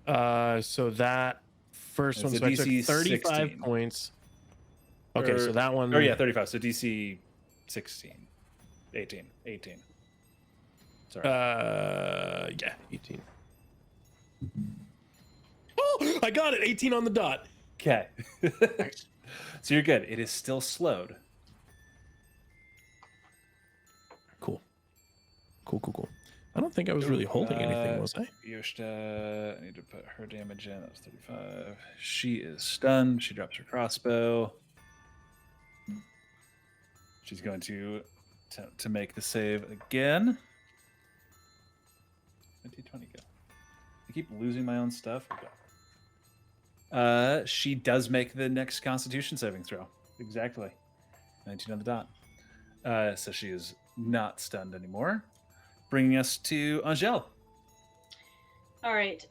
Speaker 1: do.
Speaker 5: So that first
Speaker 1: It's
Speaker 5: one,
Speaker 1: a
Speaker 5: so I took
Speaker 1: DC
Speaker 5: 35
Speaker 1: 16.
Speaker 5: points. Okay, so that one.
Speaker 1: Or yeah, 35. So DC 16. 18. Sorry.
Speaker 5: Yeah, 18. Oh, I got it. 18 on the dot.
Speaker 1: Okay. So you're good. It is still slowed.
Speaker 5: Cool. I don't think I was really holding anything, was I?
Speaker 1: Yoshida, I need to put her damage in. That was 35. She is stunned. She drops her crossbow. She's going to attempt to make the save again. 20 go. I keep losing my own stuff. Okay. She does make the next Constitution saving throw. Exactly. 19 on the dot. So she is not stunned anymore. Bringing us to Angel.
Speaker 3: All right.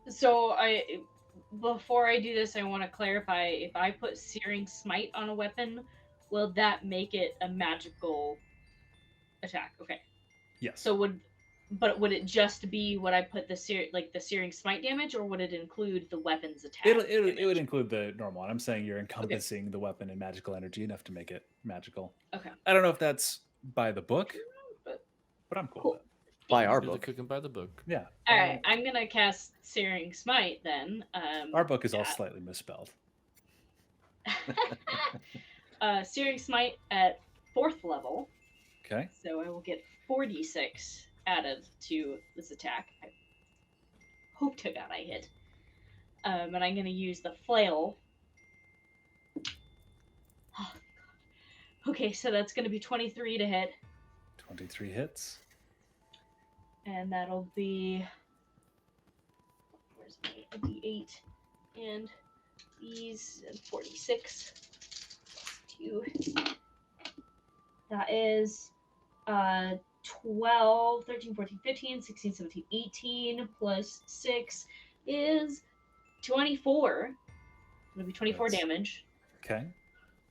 Speaker 3: So before I do this, I want to clarify: if I put Searing Smite on a weapon, will that make it a magical attack? Okay.
Speaker 1: Yes.
Speaker 3: So would it just be what I put the Searing Smite damage, or would it include the weapon's attack?
Speaker 1: It would include the normal one. I'm saying you're encompassing the weapon in magical energy enough to make it magical.
Speaker 3: Okay.
Speaker 1: I don't know if that's by the book, but I'm cool.
Speaker 3: Cool.
Speaker 1: With it.
Speaker 2: By our
Speaker 7: Do the
Speaker 2: book.
Speaker 7: cooking by the book.
Speaker 1: Yeah.
Speaker 3: All right, I'm gonna cast Searing Smite then.
Speaker 1: Our book is all slightly misspelled.
Speaker 3: Searing Smite at 4th level.
Speaker 1: Okay.
Speaker 3: So I will get 4d6 added to this attack. I hope to God I hit. And I'm going to use the flail. Oh, okay, so that's going to be 23 to hit.
Speaker 1: 23 hits.
Speaker 3: And that'll be... Where's my d8? And these, and 46. 2. That is 12, 13, 14, 15, 16, 17, 18 plus 6 is 24. It'll be 24
Speaker 1: That's-
Speaker 3: damage
Speaker 1: Okay.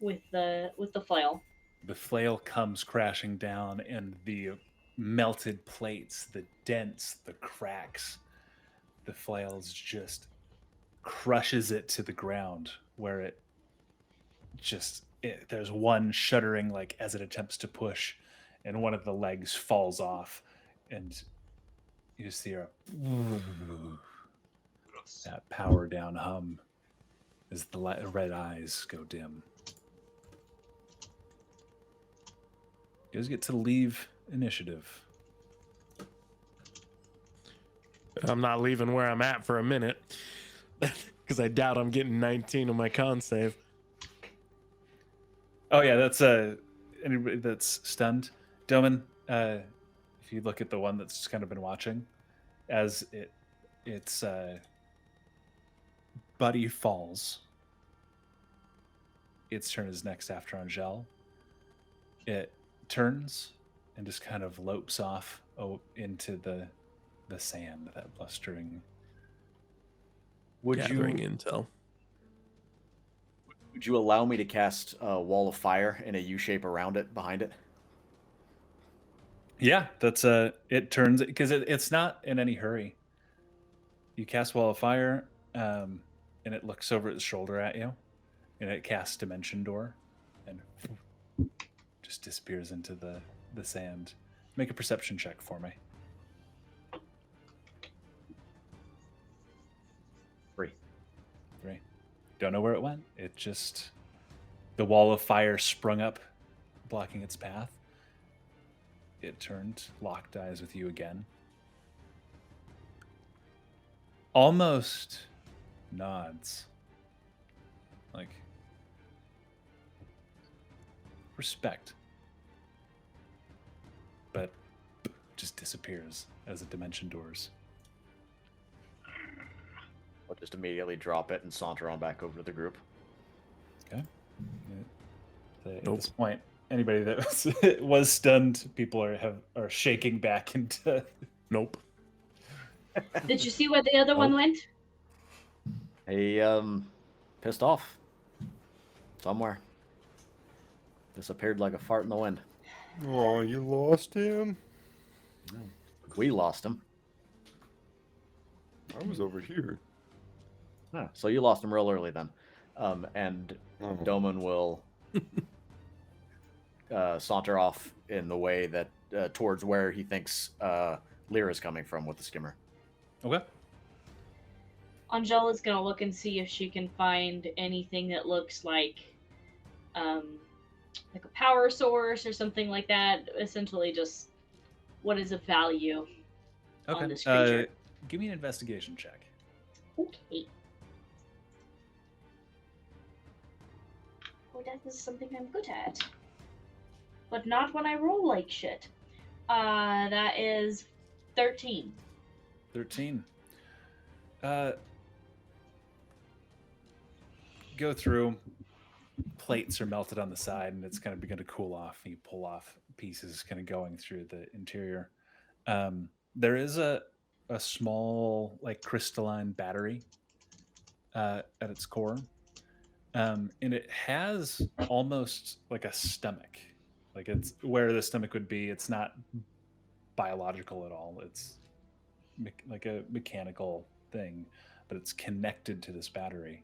Speaker 3: with the flail.
Speaker 1: The flail comes crashing down, and the melted plates, the dents, the cracks, the flails just crushes it to the ground, where it just there's one shuddering like as it attempts to push, and one of the legs falls off, and you just hear that power down hum as the red eyes go dim. You guys get to leave initiative.
Speaker 5: I'm not leaving where I'm at for a minute because I doubt I'm getting 19 on my con save.
Speaker 1: Oh yeah, that's anybody that's stunned. Doman, if you look at the one that's just kind of been watching, as its buddy falls. Its turn is next after Angel. It turns and just kind of lopes off into the sand, that blustering.
Speaker 5: Gathering intel.
Speaker 2: Would you allow me to cast a wall of fire in a U shape around it, behind it?
Speaker 1: Yeah, that's it turns because it's not in any hurry. You cast wall of fire, and it looks over its shoulder at you, and it casts dimension door, and just disappears into the sand. Make a perception check for me.
Speaker 2: 3.
Speaker 1: 3. Don't know where it went. It just the wall of fire sprung up, blocking its path. It turned, locked eyes with you again. Almost nods. Like respect. But just disappears as the dimension doors.
Speaker 2: I'll just immediately drop it and saunter on back over to the group.
Speaker 1: Okay. At
Speaker 5: Nope.
Speaker 1: this point, anybody that was stunned, people are shaking back into.
Speaker 5: Nope.
Speaker 3: Did you see where the other one went?
Speaker 2: He pissed off somewhere. Disappeared like a fart in the wind.
Speaker 4: Oh, you lost him.
Speaker 2: We lost him.
Speaker 4: I was over here.
Speaker 2: Huh, so you lost him real early then. And
Speaker 4: Oh.
Speaker 2: Doman will saunter off in the way that towards where he thinks Lyra is coming from with the skimmer.
Speaker 1: Okay.
Speaker 3: Angela's gonna look and see if she can find anything that looks like a power source or something like that. Essentially, just what is of value on this creature.
Speaker 1: Give me an investigation check.
Speaker 3: Okay. Oh, that is something I'm good at. But not when I roll like shit. That is 13.
Speaker 1: 13. Go through. Plates are melted on the side, and it's kind of begun to cool off. And you pull off pieces, kind of going through the interior. There is a small, like crystalline battery at its core, and it has almost like a stomach. Like it's where the stomach would be. It's not biological at all. It's like a mechanical thing, but it's connected to this battery.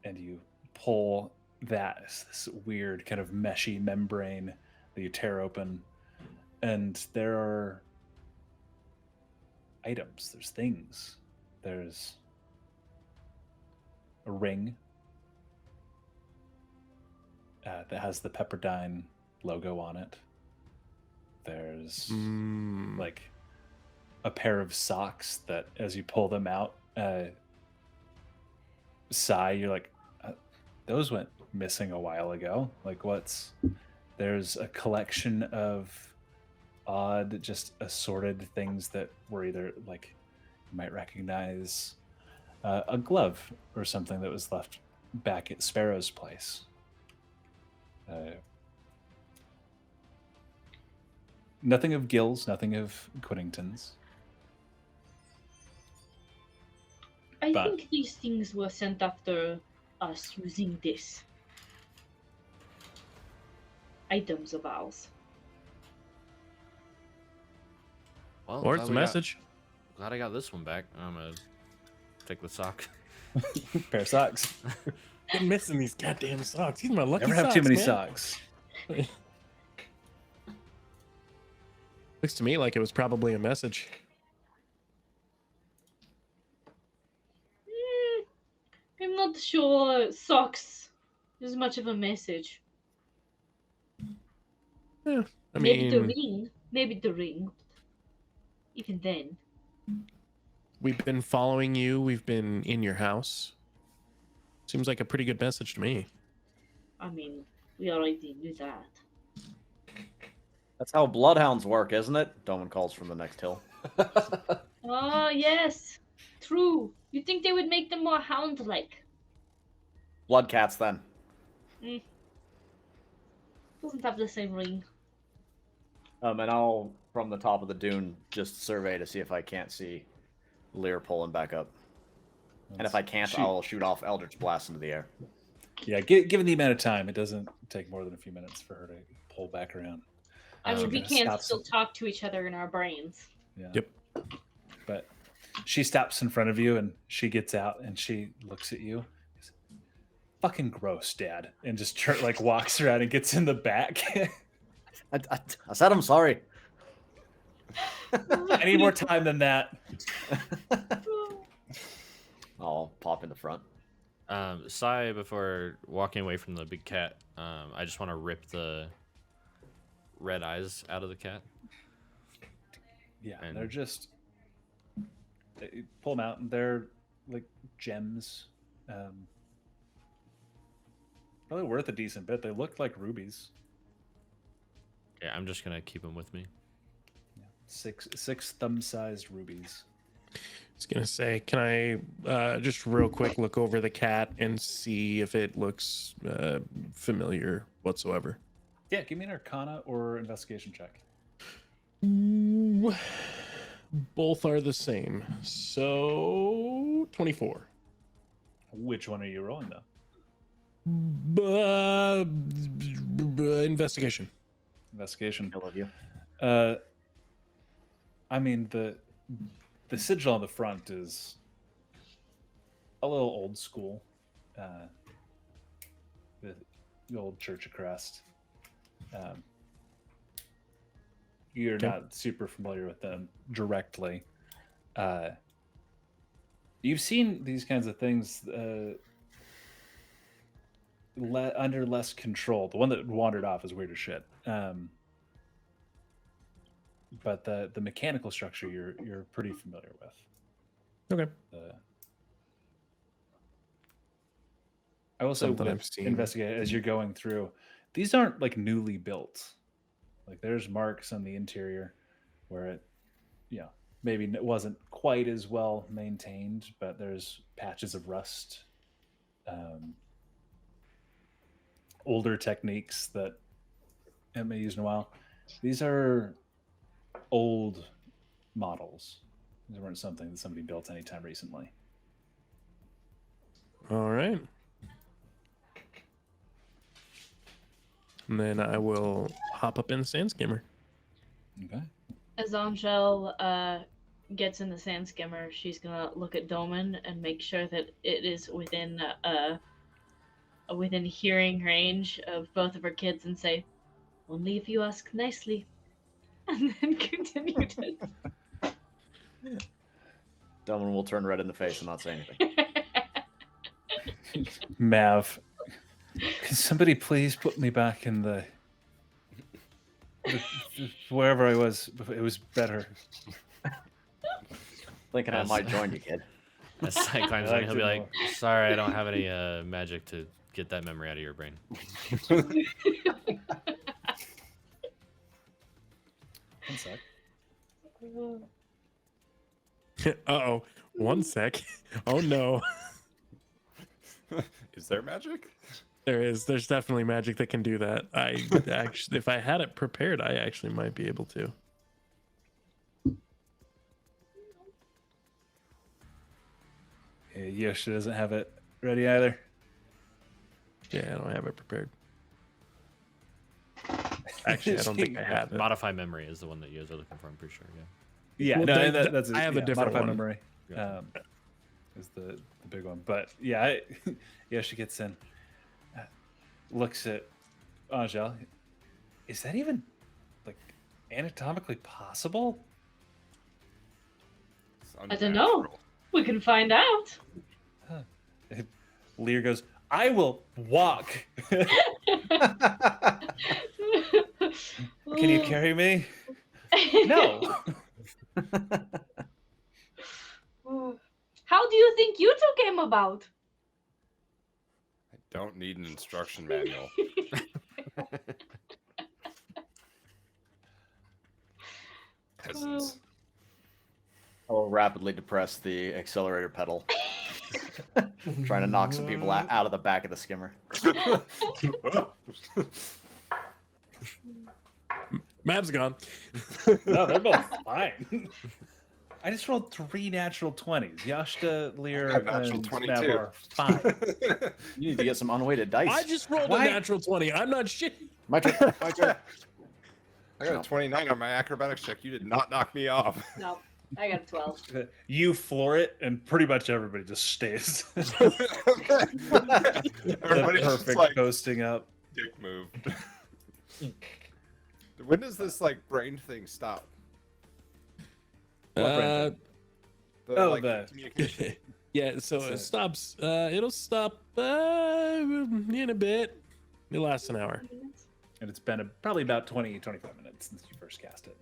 Speaker 1: And you pull that, this weird kind of meshy membrane that you tear open, and there are items, there's things. There's a ring that has the Pepperdine logo on it. There's like a pair of socks that, as you pull them out, sigh, you're like, those went missing a while ago. Like, there's a collection of odd, just assorted things that were either like, you might recognize a glove or something that was left back at Sparrow's place. Nothing of Gil's, nothing of Quiddington's.
Speaker 3: I think these things were sent after us using this. Items of ours.
Speaker 7: Well,
Speaker 5: Or it's a message.
Speaker 7: Glad I got this one back. I'm gonna take the sock.
Speaker 1: Pair of socks.
Speaker 5: I'm missing these goddamn socks. These are my lucky
Speaker 1: Never have
Speaker 5: socks,
Speaker 1: too many
Speaker 5: man.
Speaker 1: socks.
Speaker 5: Looks to me like it was probably a message.
Speaker 3: I'm not sure socks is much of a message.
Speaker 5: Yeah, I
Speaker 3: Maybe the
Speaker 5: mean,
Speaker 3: ring. Maybe the ring. Even then.
Speaker 5: we've been following you. We've been in your house. Seems like a pretty good message to me.
Speaker 3: I mean, we already knew that.
Speaker 2: That's how bloodhounds work, isn't it? Doman calls from the next hill.
Speaker 3: Oh, yes. True. You'd think they would make them more hound-like.
Speaker 2: Blood cats, then.
Speaker 3: Doesn't have the same ring.
Speaker 2: And I'll, from the top of the dune, just survey to see if I can't see Lear pulling back up. And if I can't, I'll shoot off Eldritch Blast into the air.
Speaker 1: Yeah, given the amount of time, it doesn't take more than a few minutes for her to pull back around.
Speaker 3: I mean, we
Speaker 1: kinda
Speaker 3: can
Speaker 1: stops
Speaker 3: still talk to each other in our brains.
Speaker 1: Yeah.
Speaker 5: Yep.
Speaker 1: But she stops in front of you, and she gets out, and she looks at you. Fucking gross, Dad, and just like walks around and gets in the back.
Speaker 2: I said I'm sorry.
Speaker 1: I need more time than that.
Speaker 2: I'll pop in the front.
Speaker 7: Sai, before walking away from the big cat, I just want to rip the red eyes out of the cat.
Speaker 1: Yeah,
Speaker 7: And-
Speaker 1: they're just pull them out, and they're like gems. Probably worth a decent bit. They look like rubies.
Speaker 7: Yeah, I'm just gonna keep them with me.
Speaker 1: Yeah. Six thumb-sized rubies.
Speaker 5: I was gonna say, can I just real quick look over the cat and see if it looks familiar whatsoever.
Speaker 1: Yeah, give me an Arcana or investigation check.
Speaker 5: Ooh, both are the same. So 24.
Speaker 1: Which one are you rolling though?
Speaker 5: Investigation.
Speaker 1: Investigation.
Speaker 2: I love you.
Speaker 1: I mean the sigil on the front is a little old school. The old Church of Krest. You're
Speaker 5: Okay.
Speaker 1: not super familiar with them directly. You've seen these kinds of things under less control. The one that wandered off is weird as shit. But the mechanical structure you're pretty familiar with.
Speaker 5: Okay.
Speaker 1: I will say
Speaker 5: Something
Speaker 1: with
Speaker 5: I've seen.
Speaker 1: investigate as you're going through, these aren't like newly built. Like there's marks on the interior where it, maybe it wasn't quite as well maintained, but there's patches of rust, older techniques that haven't been used in a while. These are old models. These weren't something that somebody built anytime recently.
Speaker 5: All right. And then I will hop up in the sand skimmer.
Speaker 1: Okay.
Speaker 3: As Angel gets in the sand skimmer, she's gonna look at Doman and make sure that it is within hearing range of both of her kids, and say, "Only if you ask nicely," and then continue to.
Speaker 2: Doman will turn red in the face and not say anything.
Speaker 1: Mav, can somebody please put me back in the wherever I was? It was better.
Speaker 2: Thinking I
Speaker 7: Yes.
Speaker 2: might join you, kid.
Speaker 7: As Sai climbs
Speaker 1: I
Speaker 7: in, he'll
Speaker 1: liked
Speaker 7: be
Speaker 1: it
Speaker 7: like,
Speaker 1: more.
Speaker 7: "Sorry, I don't have any magic to get that memory out of your brain."
Speaker 1: One sec.
Speaker 5: Uh-oh. One sec. Oh, no.
Speaker 4: Is there magic?
Speaker 5: There is. There's definitely magic that can do that. I actually, if I had it prepared, I actually might be able to.
Speaker 1: Yeah, Yoshi doesn't have it ready either.
Speaker 5: Yeah, I don't have it prepared. Actually, I don't think I have it.
Speaker 7: Modify memory is the one that you guys are looking for. I'm pretty sure. Yeah.
Speaker 1: Yeah,
Speaker 5: Well,
Speaker 1: no,
Speaker 5: then
Speaker 1: that's
Speaker 5: I have a different
Speaker 1: modified
Speaker 5: one.
Speaker 1: memory.
Speaker 7: Yeah.
Speaker 1: Is the big one, but yeah, Yoshi gets in, looks at Angel. Is that even like anatomically possible?
Speaker 4: It's
Speaker 3: I don't know.
Speaker 4: unnatural.
Speaker 3: We can find out.
Speaker 1: Lear goes, I will walk. Can you carry me? No.
Speaker 3: How do you think you two came about?
Speaker 4: I don't need an instruction manual. Peasants.
Speaker 2: I will rapidly depress the accelerator pedal. Trying to knock some people out of the back of the skimmer.
Speaker 5: Mav's gone.
Speaker 1: No, they're both fine. I just rolled 3 natural 20s. Yashta, Lear,
Speaker 4: I got natural
Speaker 1: and
Speaker 4: 22.
Speaker 1: Mav are fine.
Speaker 2: You need to get some unweighted dice.
Speaker 5: I just rolled
Speaker 1: Why?
Speaker 5: a natural 20. I'm not shit.
Speaker 2: My turn. My turn.
Speaker 4: I got a 29 on my acrobatics check. You did not knock me off.
Speaker 3: No, I got a 12.
Speaker 1: You floor it, and pretty much everybody just stays.
Speaker 4: Everybody's just
Speaker 1: Perfect
Speaker 4: like
Speaker 1: coasting up.
Speaker 4: dick move. When does this like brain thing stop?
Speaker 5: Uh,
Speaker 1: Oh,
Speaker 4: like,
Speaker 1: the-
Speaker 4: communication.
Speaker 5: yeah, so
Speaker 1: So-
Speaker 5: it stops. It'll stop in a bit. It lasts an hour.
Speaker 1: And it's been probably about 20, 25 minutes since you first cast it.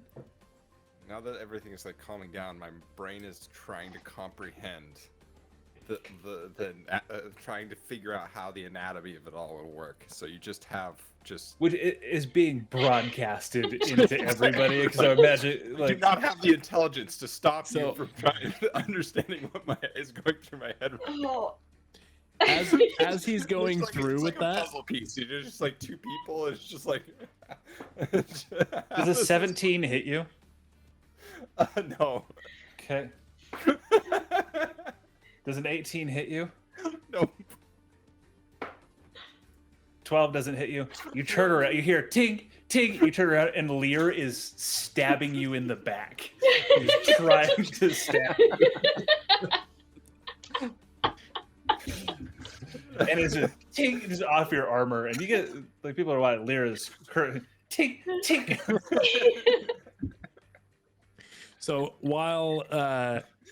Speaker 4: Now that everything is like calming down, my brain is trying to comprehend trying to figure out how the anatomy of it all will work. So you just have
Speaker 1: Which is being broadcasted into everybody. Because I imagine,
Speaker 4: I do
Speaker 1: like,
Speaker 4: not have the intelligence to stop
Speaker 5: So-
Speaker 4: you from trying understanding what is going through my head.
Speaker 3: Oh.
Speaker 5: as he's going
Speaker 4: It's like,
Speaker 5: through
Speaker 4: it's
Speaker 5: with
Speaker 4: like a
Speaker 5: that,
Speaker 4: puzzle piece. You're just like two people. It's just like.
Speaker 1: Does a 17 hit you?
Speaker 4: No.
Speaker 1: Okay. Does an 18 hit you?
Speaker 4: No.
Speaker 1: 12 doesn't hit you. You turn around. You hear ting, ting. You turn around, and Lear is stabbing you in the back. He's trying to stab you. And it's just ting, just off your armor. And you get, like, people are like, Lear is ting, ting.
Speaker 5: so while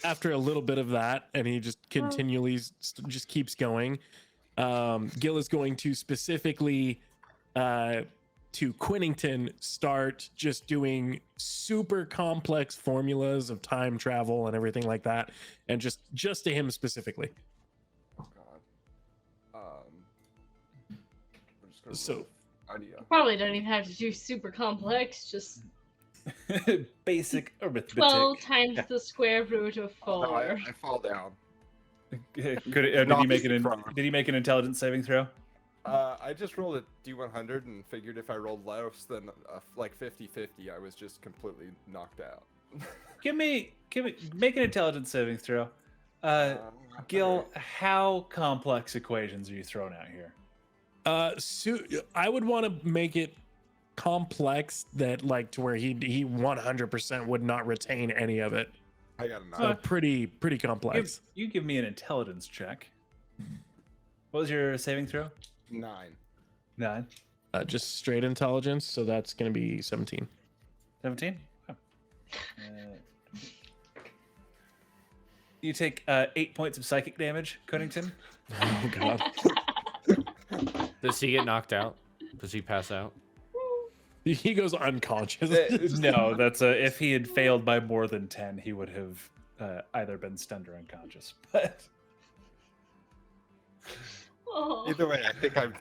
Speaker 5: after a little bit of that, and he just continually just keeps going, Gil is going to specifically to Quinnington start just doing super complex formulas of time travel and everything like that, and just to him specifically.
Speaker 4: Oh God. I'm just gonna
Speaker 5: So
Speaker 4: idea.
Speaker 3: Probably don't even have to do super complex, just
Speaker 1: Basic arithmetic.
Speaker 3: 12 times the square root of 4.
Speaker 4: No, I fall down.
Speaker 1: Did he make did he make an intelligence saving throw?
Speaker 4: I just rolled a D100 and figured if I rolled less than like 50-50, I was just completely knocked out.
Speaker 1: Make an intelligence saving throw. Gil, how complex equations are you throwing out here?
Speaker 5: I would want to make it complex that like to where he 100% would not retain any of it.
Speaker 4: I got a 9.
Speaker 5: So pretty complex.
Speaker 1: You give me an intelligence check. What was your saving throw?
Speaker 4: 9.
Speaker 1: 9.
Speaker 5: Just straight intelligence, so that's going to be 17.
Speaker 1: 17? Oh. You take 8 points of psychic damage, Cunnington.
Speaker 5: Oh god.
Speaker 7: Does he get knocked out? Does he pass out?
Speaker 5: He goes unconscious.
Speaker 1: No, that's if he had failed by more than 10, he would have either been stunned or unconscious. But
Speaker 3: Oh.
Speaker 4: Either way, I think I'm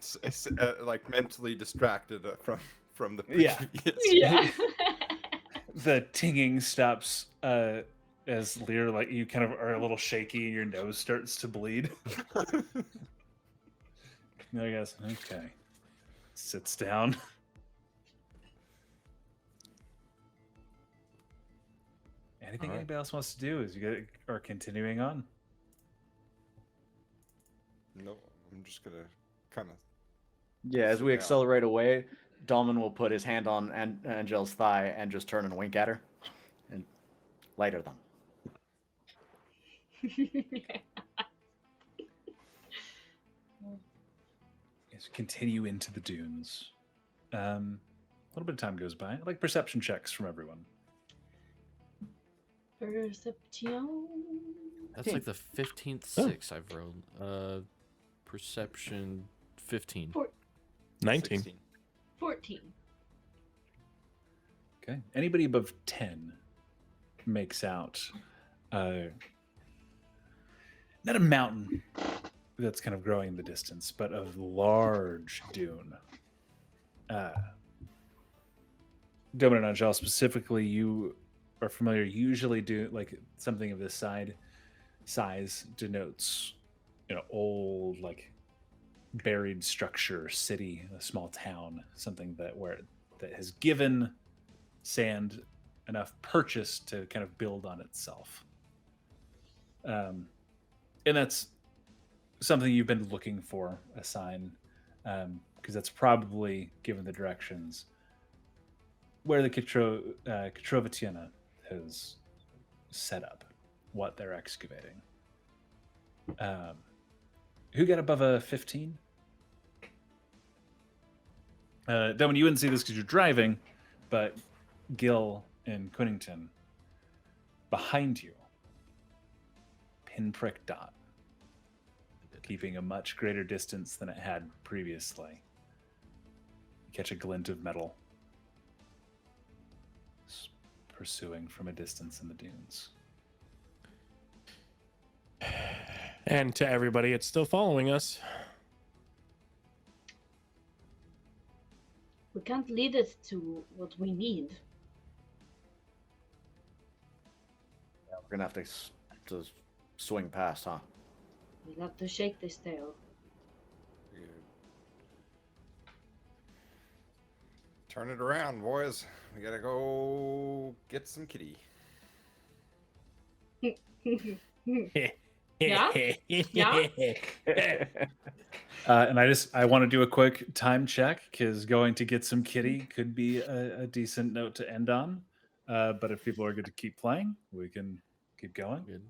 Speaker 4: like mentally distracted from the
Speaker 1: Yeah.
Speaker 4: previous.
Speaker 3: Yeah.
Speaker 1: the tinging stops as Lear, like, you kind of are a little shaky and your nose starts to bleed. I guess, okay. Sits down. Anything anybody else wants to do as you get are continuing on?
Speaker 4: No, I'm just gonna kind of.
Speaker 2: Yeah, as we
Speaker 4: Yeah.
Speaker 2: accelerate away, Dalman will put his hand on Angel's thigh and just turn and wink at her, and lighter them.
Speaker 1: As you continue into the dunes, a little bit of time goes by. I'd like perception checks from everyone.
Speaker 3: Perception.
Speaker 7: That's like the 15th
Speaker 5: Oh.
Speaker 7: 6 I've rolled. Perception 15.
Speaker 5: 19.
Speaker 4: 16.
Speaker 3: 14.
Speaker 1: Okay. Anybody above 10 makes out not a mountain that's kind of growing in the distance, but a large dune. Domin and Angel, specifically, you are familiar. Usually, do like something of this size denotes, old, like, buried structure, city, a small town, something that has given sand enough purchase to kind of build on itself. And that's something you've been looking for, a sign, because that's probably, given the directions, where the Kitrovatiana has set up, what they're excavating. Who got above a 15? Domin, you wouldn't see this because you're driving, but Gil and Cunnington, behind you, pinprick dot, keeping a much greater distance than it had previously. You catch a glint of metal pursuing from a distance in the dunes.
Speaker 5: And to everybody, it's still following us.
Speaker 3: We can't lead it to what we need.
Speaker 2: We're gonna have to swing past, huh?
Speaker 3: We'll have to shake this tail.
Speaker 4: Turn it around, boys. We gotta go get some kitty.
Speaker 3: Yeah?
Speaker 1: And I want to do a quick time check because going to get some kitty could be a decent note to end on. But if people are good to keep playing, we can keep going.
Speaker 7: Good.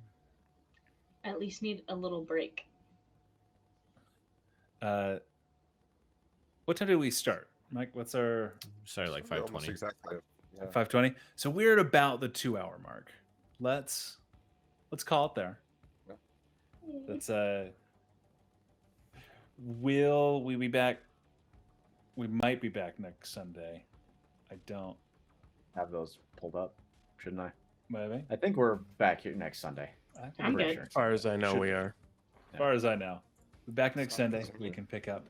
Speaker 3: At least need a little break.
Speaker 1: What time do we start, Mike? What's our
Speaker 7: Sorry, like
Speaker 4: We're almost
Speaker 7: 5:20.
Speaker 4: exactly. Yeah.
Speaker 1: 5:20? So we're at about the 2-hour mark. Let's call it there. That's will we be back? We might be back next Sunday. I don't.
Speaker 2: Have those pulled up, shouldn't I?
Speaker 1: Maybe.
Speaker 2: I think we're back here next Sunday.
Speaker 3: I'm
Speaker 2: pretty
Speaker 3: good.
Speaker 2: sure.
Speaker 5: As far as I know,
Speaker 1: Should-
Speaker 5: we are.
Speaker 1: As far as I know, we're back next
Speaker 4: It's not
Speaker 1: Sunday.
Speaker 4: possible.
Speaker 1: We can pick up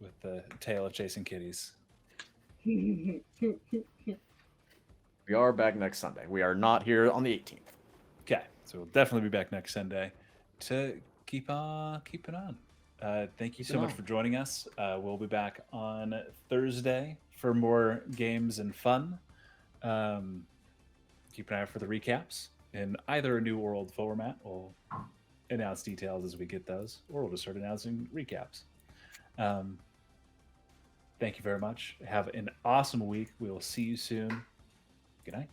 Speaker 1: with the tale of chasing kitties.
Speaker 2: We are back next Sunday. We are not here on the 18th.
Speaker 1: Okay, so we'll definitely be back next Sunday to keep on keeping on. Thank you so
Speaker 2: Keeping
Speaker 1: much
Speaker 2: on.
Speaker 1: for joining us. We'll be back on Thursday for more games and fun. Keep an eye out for the recaps in either a new or old format. We'll announce details as we get those, or we'll just start announcing recaps. Thank you very much. Have an awesome week. We will see you soon. Good night.